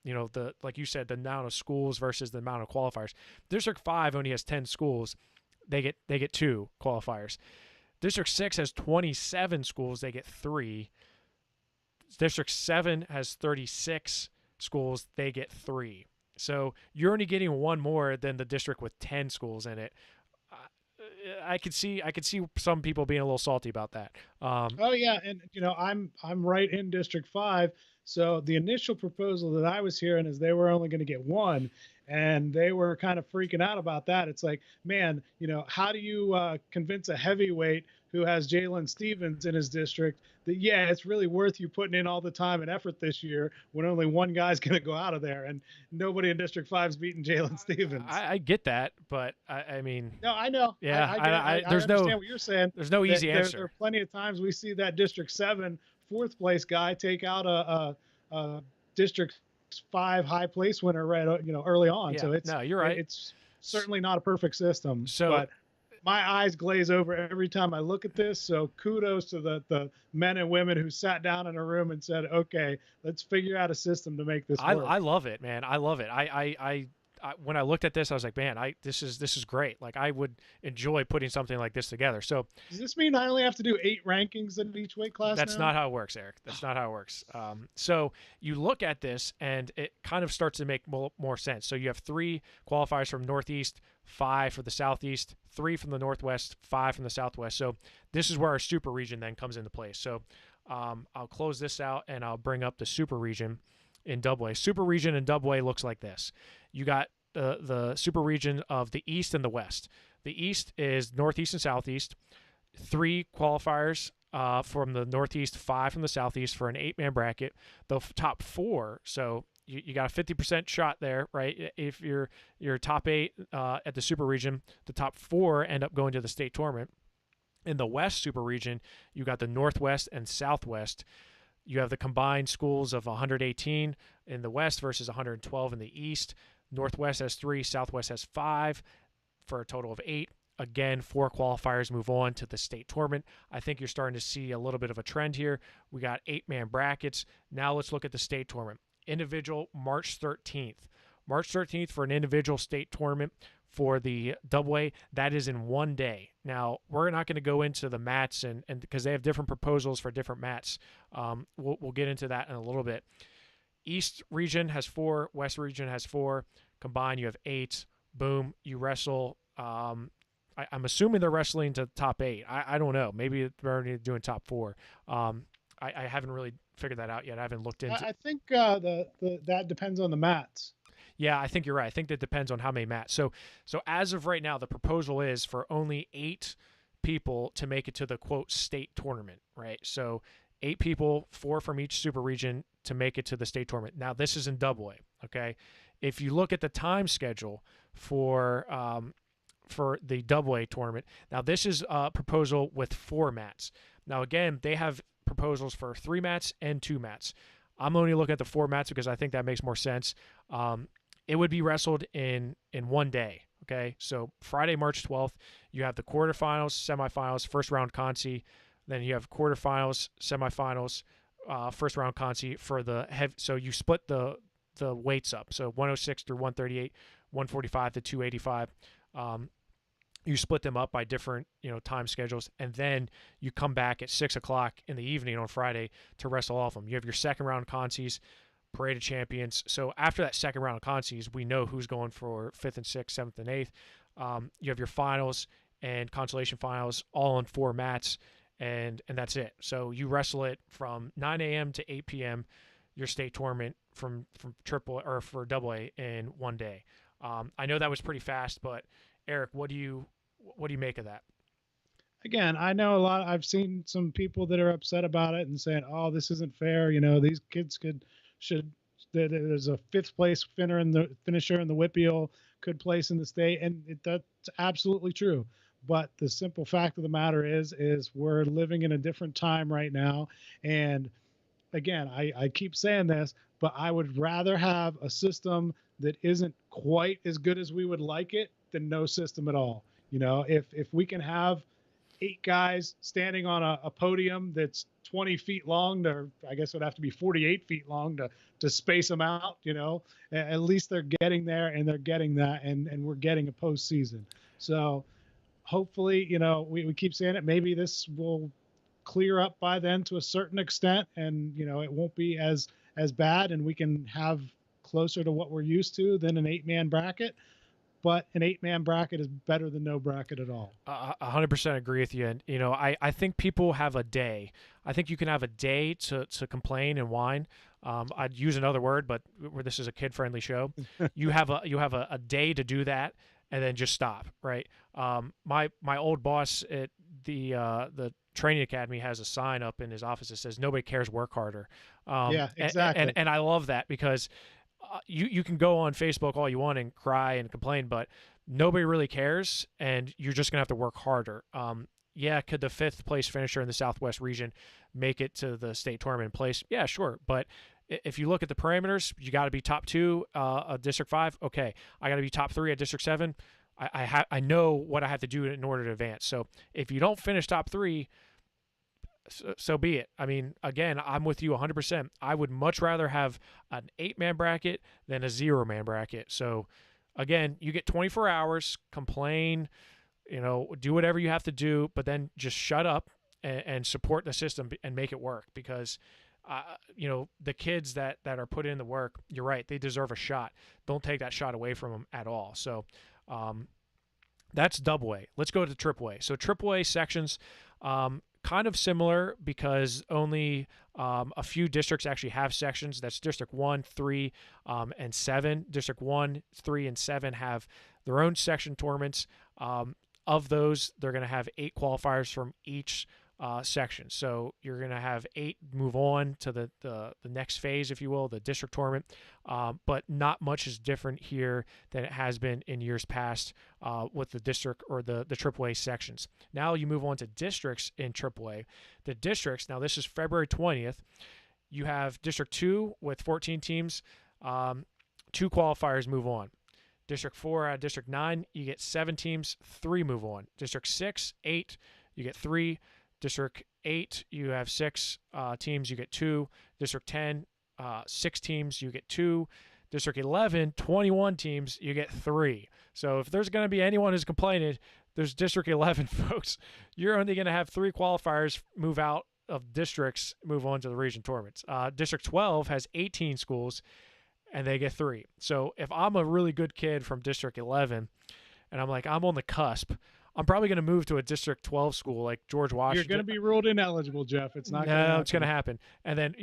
the, like you said, the amount of schools versus the amount of qualifiers. District 5 only has 10 schools. They get 2 qualifiers. District 6 has 27 schools. They get 3. District 7 has 36 schools. They get 3. So you're only getting 1 more than the district with 10 schools in it. I could see some people being a little salty about that. Oh yeah, and I'm right in District 5. So the initial proposal that I was hearing is they were only going to get 1, and they were kind of freaking out about that. It's like, man, how do you convince a heavyweight who has Jalen Stevens in his district that, yeah, it's really worth you putting in all the time and effort this year when only 1 guy's going to go out of there, and nobody in District 5's beating Jalen Stevens. I get that, but I mean, no, I know. Yeah, I understand what you're saying. There's no easy answer. There are plenty of times we see that District 7 4th place guy take out a District 5 high place winner right early on. Yeah, So it's, no, you're right. It's certainly not a perfect system. So, but my eyes glaze over every time I look at this. So kudos to the men and women who sat down in a room and said, okay, let's figure out a system to make this work. I love it, man. I love it. I when I looked at this, I was like, man, this is great. Like, I would enjoy putting something like this together. So does this mean I only have to do 8 rankings in each weight class? That's now? not how it works, Eric. That's not how it works. So you look at this, and it kind of starts to make more sense. So you have 3 qualifiers from Northeast, 5 for the Southeast, 3 from the Northwest, 5 from the Southwest. So this is where our super region then comes into place. So I'll close this out, and I'll bring up the super region in AA. Super region in AA looks like this. You got the super region of the East and the West. The East is Northeast and Southeast. 3 qualifiers from the Northeast, 5 from the Southeast for an 8-man bracket. The top 4, so you got a 50% shot there, right? If you're top 8 at the super region, the top 4 end up going to the state tournament. In the West super region, you got the Northwest and Southwest. You have the combined schools of 118 in the West versus 112 in the East. Northwest has 3, Southwest has 5 for a total of 8. Again, 4 qualifiers move on to the state tournament. I think you're starting to see a little bit of a trend here. We got 8-man brackets. Now let's look at the state tournament. Individual, March 13th. March 13th for an individual state tournament for the AA. That is in 1 day. Now, we're not going to go into the mats and because they have different proposals for different mats. We'll get into that in a little bit. East region has 4. West region has 4. Combined, you have 8. Boom, you wrestle. I'm assuming they're wrestling to top 8. I don't know. Maybe they're already doing top 4. I haven't really figured that out yet. I haven't looked into. I think that depends on the mats. Yeah, I think you're right. I think that depends on how many mats. So as of right now, the proposal is for only 8 people to make it to the quote state tournament, right? So 8 people, 4 from each super region to make it to the state tournament. Now this is in AA, okay? if you look at the time schedule for the AA tournament, now this is a proposal with 4 mats. Now again, they have proposals for 3 mats and 2 mats. I'm only looking at the 4 mats because I think that makes more sense. It would be wrestled in one day. Okay, so Friday, March 12th, you have the quarterfinals, semifinals, first round consi. Then you have quarterfinals, semifinals, first round consi for the heavy. So you split the weights up. So 106 through 138, 145 to 285. You split them up by different time schedules, and then you come back at 6 o'clock in the evening on Friday to wrestle all of them. You have your second round consis, Parade of Champions. So after that second round of consis, we know who's going for 5th and 6th, 7th and 8th. You have your finals and consolation finals all on 4 mats, and that's it. So you wrestle it from 9 a.m. to 8 p.m. your state tournament from triple or for AA in one day. I know that was pretty fast, but Eric, what do you make of that? Again, I know a lot. I've seen some people that are upset about it and saying, "Oh, this isn't fair." These kids should. There's a 5th place finisher in the Whippeal could place in the state, and that's absolutely true. But the simple fact of the matter is we're living in a different time right now. And again, I keep saying this, but I would rather have a system that isn't quite as good as we would like it than no system at all. If we can have 8 guys standing on a podium that's 20 feet long, I guess it would have to be 48 feet long to space them out, at least they're getting there, and they're getting that, and we're getting a postseason. So hopefully, we keep saying it, maybe this will clear up by then to a certain extent, and, it won't be as bad, and we can have closer to what we're used to than an 8-man bracket. But an 8-man bracket is better than no bracket at all. 100% agree with you. And, I think people have a day. I think you can have a day to complain and whine. I'd use another word, but this is a kid-friendly show. You have a day to do that, and then just stop, right? My old boss at the training academy has a sign up in his office that says, "Nobody cares, work harder." Yeah, exactly. And I love that because you can go on Facebook all you want and cry and complain, but nobody really cares, and you're just going to have to work harder. Could the 5th place finisher in the Southwest region make it to the state tournament place? Yeah, sure. But if you look at the parameters, you got to be top 2 of District 5. Okay, I got to be top 3 at District 7. I know what I have to do in order to advance. So if you don't finish top 3, so be it. I mean, again, I'm with you 100%. I would much rather have an 8-man bracket than a 0-man bracket. So, again, you get 24 hours, complain, do whatever you have to do, but then just shut up and support the system and make it work because, the kids that are put in the work, you're right, they deserve a shot. Don't take that shot away from them at all. So, that's AA. Let's go to AAA. So, AAA sections, kind of similar because only a few districts actually have sections. That's District 1, 3, and 7. District 1, 3, and 7 have their own section tournaments. Of those, they're going to have 8 qualifiers from each section. So you're going to have 8 move on to the next phase, if you will, the district tournament. But not much is different here than it has been in years past with the district or the AAA sections. Now you move on to districts in AAA. The districts, now this is February 20th. You have District 2 with 14 teams. 2 qualifiers move on. District 4 out of District 9, you get 7 teams, 3 move on. District 6, 8, you get 3. District 8, you have 6 teams, you get 2. District 10, 6 teams, you get 2. District 11, 21 teams, you get 3. So if there's going to be anyone who's complaining, there's District 11, folks. You're only going to have 3 qualifiers move out of districts, move on to the region tournaments. District 12 has 18 schools, and they get 3. So if I'm a really good kid from District 11, and I'm on the cusp, I'm probably going to move to a District 12 school like George Washington. You're going to be ruled ineligible, Jeff. It's not. No, it's going to happen. And then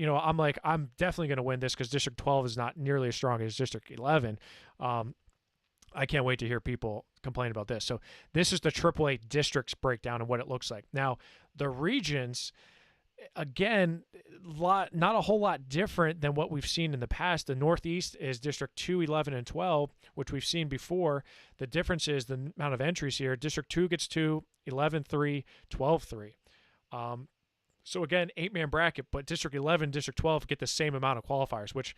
I'm definitely going to win this because District 12 is not nearly as strong as District 11. I can't wait to hear people complain about this. So this is the AAA districts breakdown and what it looks like. Now the regions, again, not a whole lot different than what we've seen in the past. The Northeast is District 2, 11, and 12, which we've seen before. The difference is the amount of entries here. District 2 gets 2, 11, 3, 12, 3. So again, 8-man bracket, but District 11, District 12 get the same amount of qualifiers, which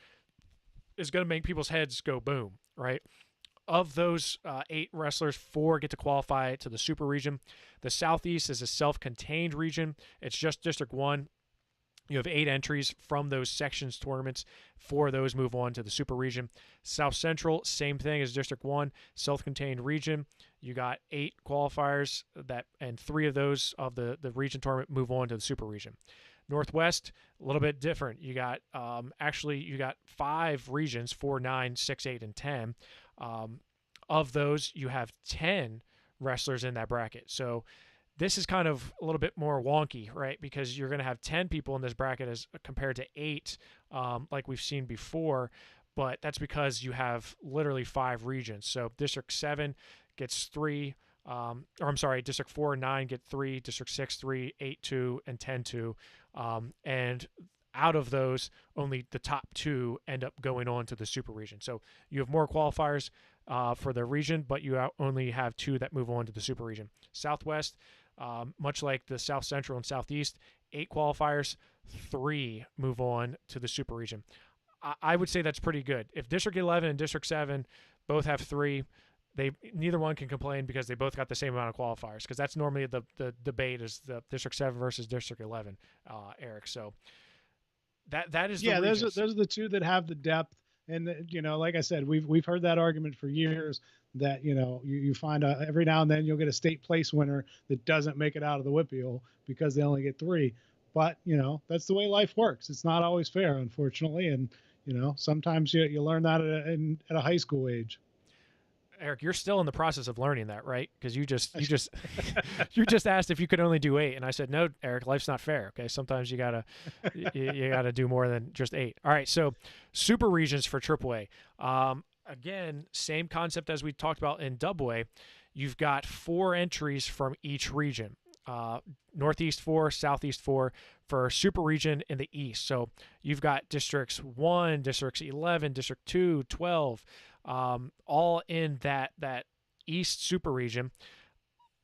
is going to make people's heads go boom, right? Of those 8 wrestlers, 4 get to qualify to the super region. The Southeast is a self-contained region. It's just District 1. You have 8 entries from those sections tournaments. 4 of those move on to the super region. South Central, same thing as District 1, self-contained region. You got 8 qualifiers, and 3 of those of the region tournament move on to the super region. Northwest, a little bit different. You got you got 5 regions, 4, 9, 6, 8, and 10. Of those, you have 10 wrestlers in that bracket. So this is kind of a little bit more wonky, right? Because you're going to have 10 people in this bracket as compared to 8, like we've seen before. But that's because you have literally 5 regions. So District 7 gets 3, District 4 and 9 get 3, District 6, 3, 8, 2, and 10, 2. And out of those, only the top 2 end up going on to the super region. So you have more qualifiers for the region, but you only have 2 that move on to the super region. Southwest, much like the South Central and Southeast, 8 qualifiers, 3 move on to the super region. I would say that's pretty good. If District 11 and District 7 both have 3, neither one can complain because they both got the same amount of qualifiers, because that's normally the debate is the District 7 versus District 11, Eric. So that is the those are the 2 that have the depth. And like I said, we've heard that argument for years that you find every now and then you'll get a state place winner that doesn't make it out of the WPIAL because they only get 3. But that's the way life works. It's not always fair, unfortunately, and sometimes you learn that at a high school age. Eric, you're still in the process of learning that, right? Because you just you just asked if you could only do 8, and I said, no, Eric, life's not fair. Okay, sometimes you gotta do more than just 8. All right, so super regions for AAA. Again, same concept as we talked about in AA. You've got 4 entries from each region. Northeast 4, Southeast 4 for super region in the East. So you've got Districts 1, Districts 11, District 2, 12. All in that East super region.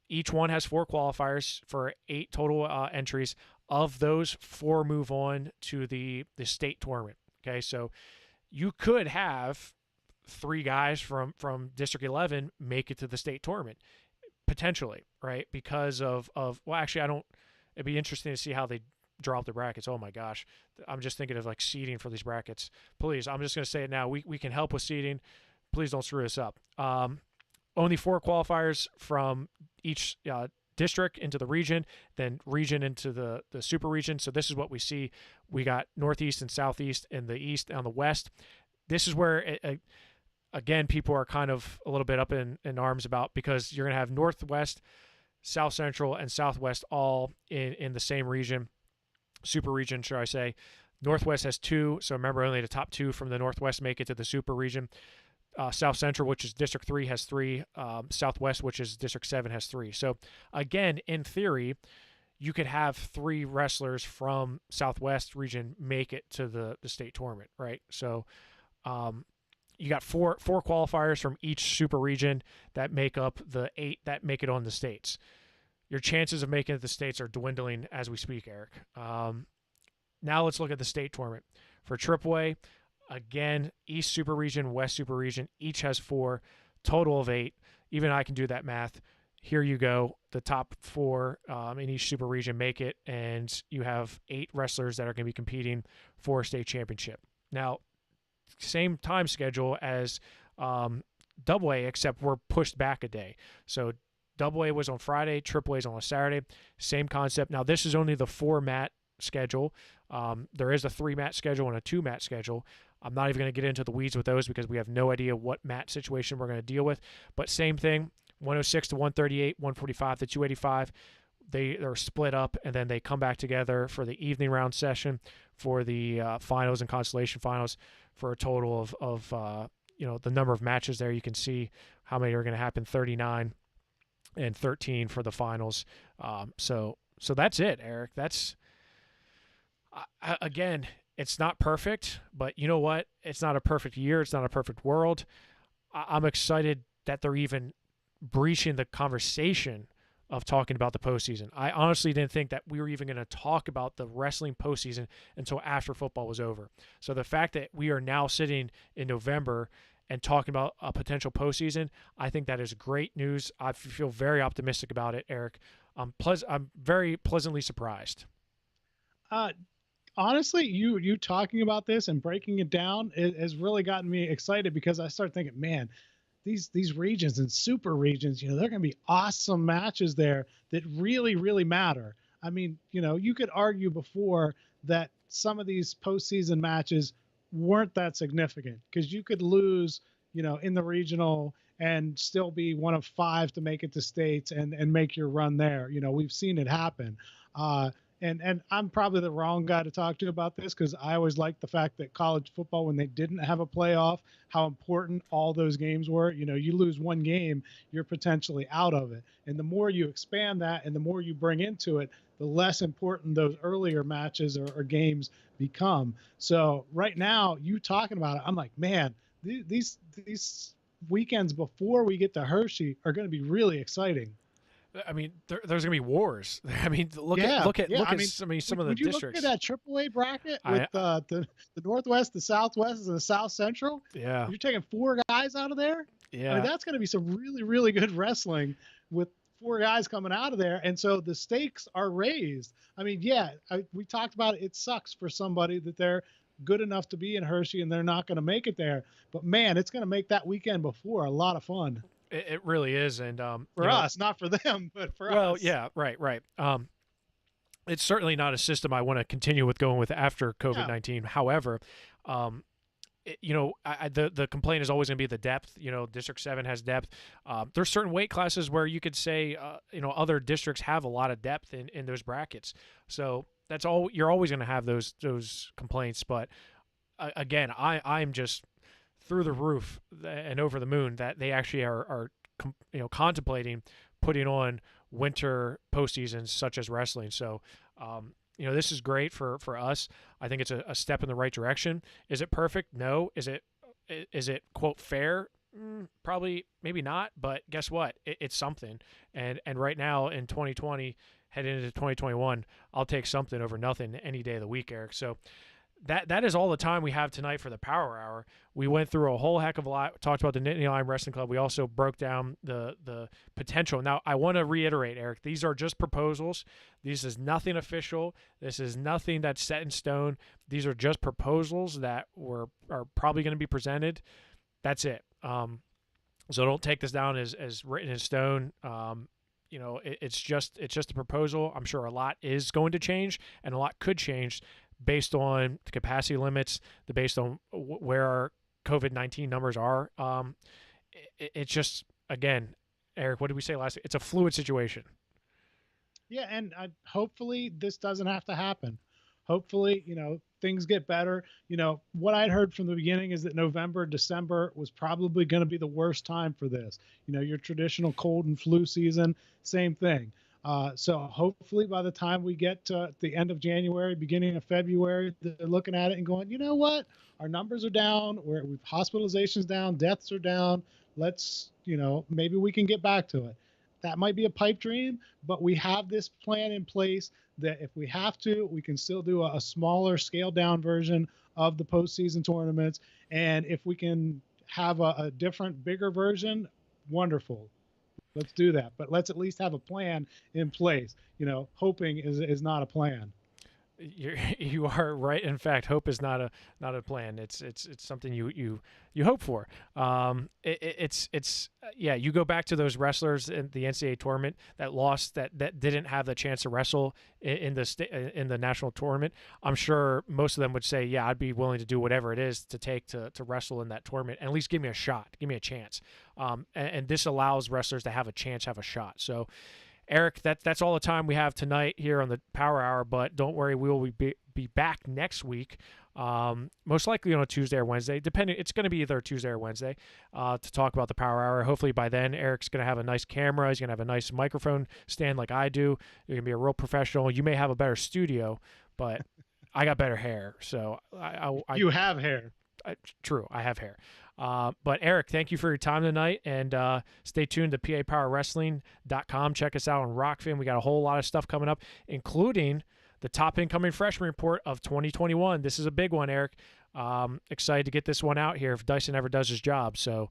Each one has 4 qualifiers for 8 total entries. Of those, 4 move on to the state tournament. Okay, so you could have 3 guys from District 11 make it to the state tournament, potentially, right? Because of well, actually, it'd be interesting to see how they draw up the brackets. Oh my gosh, I'm just thinking of like seeding for these brackets. Please, I'm just going to say it now. We can help with seeding. Please don't screw this up. Only 4 qualifiers from each district into the region, then region into the super region. So this is what we see. We got Northeast and Southeast in the East and the West. This is where, again, people are kind of a little bit up in arms about, because you're going to have Northwest, South Central, and Southwest all in the same region, super region, should I say. Northwest has 2, so remember, only the top 2 from the Northwest make it to the super region. South Central, which is District 3, has 3. Southwest, which is District 7, has 3. So, again, in theory, you could have 3 wrestlers from Southwest region make it to the state tournament, right? So, you got 4 qualifiers from each super region that make up the 8 that make it on the states. Your chances of making it to the states are dwindling as we speak, Eric. Now let's look at the state tournament. For AAA, again, East Super Region, West Super Region, each has 4, total of 8. Even I can do that math. Here you go. The top 4 in each Super Region make it, and you have 8 wrestlers that are going to be competing for a state championship. Now, same time schedule as AA, except we're pushed back a day. So AA was on Friday, AAA is on a Saturday. Same concept. Now, this is only the 4-mat schedule. There is a 3-mat schedule and a 2-mat schedule. I'm not even going to get into the weeds with those because we have no idea what mat situation we're going to deal with. But same thing, 106 to 138, 145 to 285. They're split up, and then they come back together for the evening round session for the finals and consolation finals for a total of the number of matches there. You can see how many are going to happen, 39 and 13 for the finals. So that's it, Eric. That's Again, it's not perfect, but you know what? It's not a perfect year. It's not a perfect world. I'm excited that they're even breaching the conversation of talking about the postseason. I honestly didn't think that we were even going to talk about the wrestling postseason until after football was over. So the fact that we are now sitting in November and talking about a potential postseason, I think that is great news. I feel very optimistic about it, Eric. I'm very pleasantly surprised. Honestly, you talking about this and breaking it down has really gotten me excited, because I start thinking, man, these regions and super regions, they're going to be awesome matches there that really, really matter. I mean, you could argue before that some of these postseason matches weren't that significant, because you could lose, in the regional and still be one of 5 to make it to states and make your run there. We've seen it happen. And I'm probably the wrong guy to talk to about this, because I always liked the fact that college football, when they didn't have a playoff, how important all those games were. You lose one game, you're potentially out of it. And the more you expand that and the more you bring into it, the less important those earlier matches or games become. So right now, you talking about it, I'm like, man, these weekends before we get to Hershey are going to be really exciting. I mean, there's going to be wars. I mean, look at some of the districts. Look at that AAA bracket with the Northwest, the Southwest, and the South Central. Yeah, you're taking 4 guys out of there. Yeah, I mean, that's going to be some really, really good wrestling with 4 guys coming out of there, and so the stakes are raised. I mean, we talked about it. It sucks for somebody that they're good enough to be in Hershey and they're not going to make it there. But man, it's going to make that weekend before a lot of fun. It really is, and for us, not for them, but for us. Well, yeah, right. It's certainly not a system I want to continue with going with after COVID-19. Yeah. However, the complaint is always going to be the depth. District 7 has depth. There's certain weight classes where you could say, other districts have a lot of depth in those brackets. So that's all. You're always going to have those complaints. But again, I'm just through the roof and over the moon that they actually are contemplating putting on winter postseasons such as wrestling. So, this is great for us. I think it's a step in the right direction. Is it perfect? No. Is it quote fair? Probably, maybe not. But guess what? It's something. And right now in 2020, heading into 2021, I'll take something over nothing any day of the week, Eric. So that is all the time we have tonight for the Power Hour. We went through a whole heck of a lot. Talked about the Nittany Lion Wrestling Club. We also broke down the potential. Now, I want to reiterate, Eric, these are just proposals. This is nothing official. This is nothing that's set in stone. These are just proposals that are probably going to be presented. That's it. So don't take this down as written in stone. It's just a proposal. I'm sure a lot is going to change, and a lot could change based on the capacity limits, based on where our COVID-19 numbers are. It's just, again, Eric, what did we say last week? It's a fluid situation. Yeah, and hopefully this doesn't have to happen. Hopefully, things get better. What I'd heard from the beginning is that November, December was probably going to be the worst time for this. Your traditional cold and flu season, same thing. So hopefully by the time we get to the end of January, beginning of February, they're looking at it and going, you know what? Our numbers are down. We've hospitalizations down, deaths are down. Let's, maybe we can get back to it. That might be a pipe dream, but we have this plan in place that if we have to, we can still do a smaller scaled down version of the postseason tournaments. And if we can have a different, bigger version, wonderful. Let's do that, but let's at least have a plan in place. Hoping is not a plan. You are right. In fact, hope is not a plan. It's something you hope for. You go back to those wrestlers in the NCAA tournament that lost, that didn't have the chance to wrestle in the national tournament. I'm sure most of them would say, yeah, I'd be willing to do whatever it is to take to wrestle in that tournament, and at least give me a shot, give me a chance. And this allows wrestlers to have a chance, have a shot. So, Eric, that's all the time we have tonight here on the Power Hour, but don't worry, we will be back next week, most likely on a Tuesday or Wednesday, depending. It's going to be either Tuesday or Wednesday to talk about the Power Hour. Hopefully by then, Eric's going to have a nice camera. He's going to have a nice microphone stand like I do. You're going to be a real professional. You may have a better studio, but I got better hair, so You have hair. True, I have hair. But Eric, thank you for your time tonight, and stay tuned to PAPowerWrestling.com. Check us out on Rockfin. We got a whole lot of stuff coming up, including the top incoming freshman report of 2021. This is a big one, Eric. Excited to get this one out here if Dyson ever does his job. So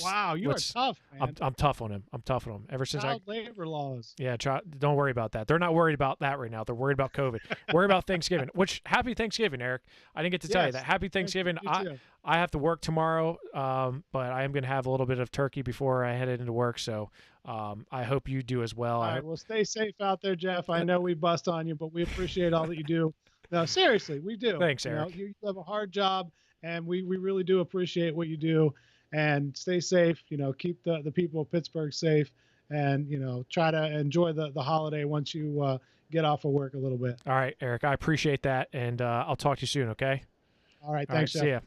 wow, you are tough, man. I'm tough on him. I'm tough on him. Ever since Child labor laws. Yeah, don't worry about that. They're not worried about that right now. They're worried about COVID. Worry about Thanksgiving. Which happy Thanksgiving, Eric. I didn't get to tell you that. Happy Thanksgiving. I have to work tomorrow, but I am going to have a little bit of turkey before I head into work. So I hope you do as well. All right, well, stay safe out there, Jeff. I know we bust on you, but we appreciate all that you do. No, seriously, we do. Thanks, Eric. You have a hard job, and we really do appreciate what you do. And stay safe. Keep the people of Pittsburgh safe, and try to enjoy the holiday once you get off of work a little bit. All right, Eric. I appreciate that, and I'll talk to you soon. Okay. All right. Thanks, Jeff. See ya.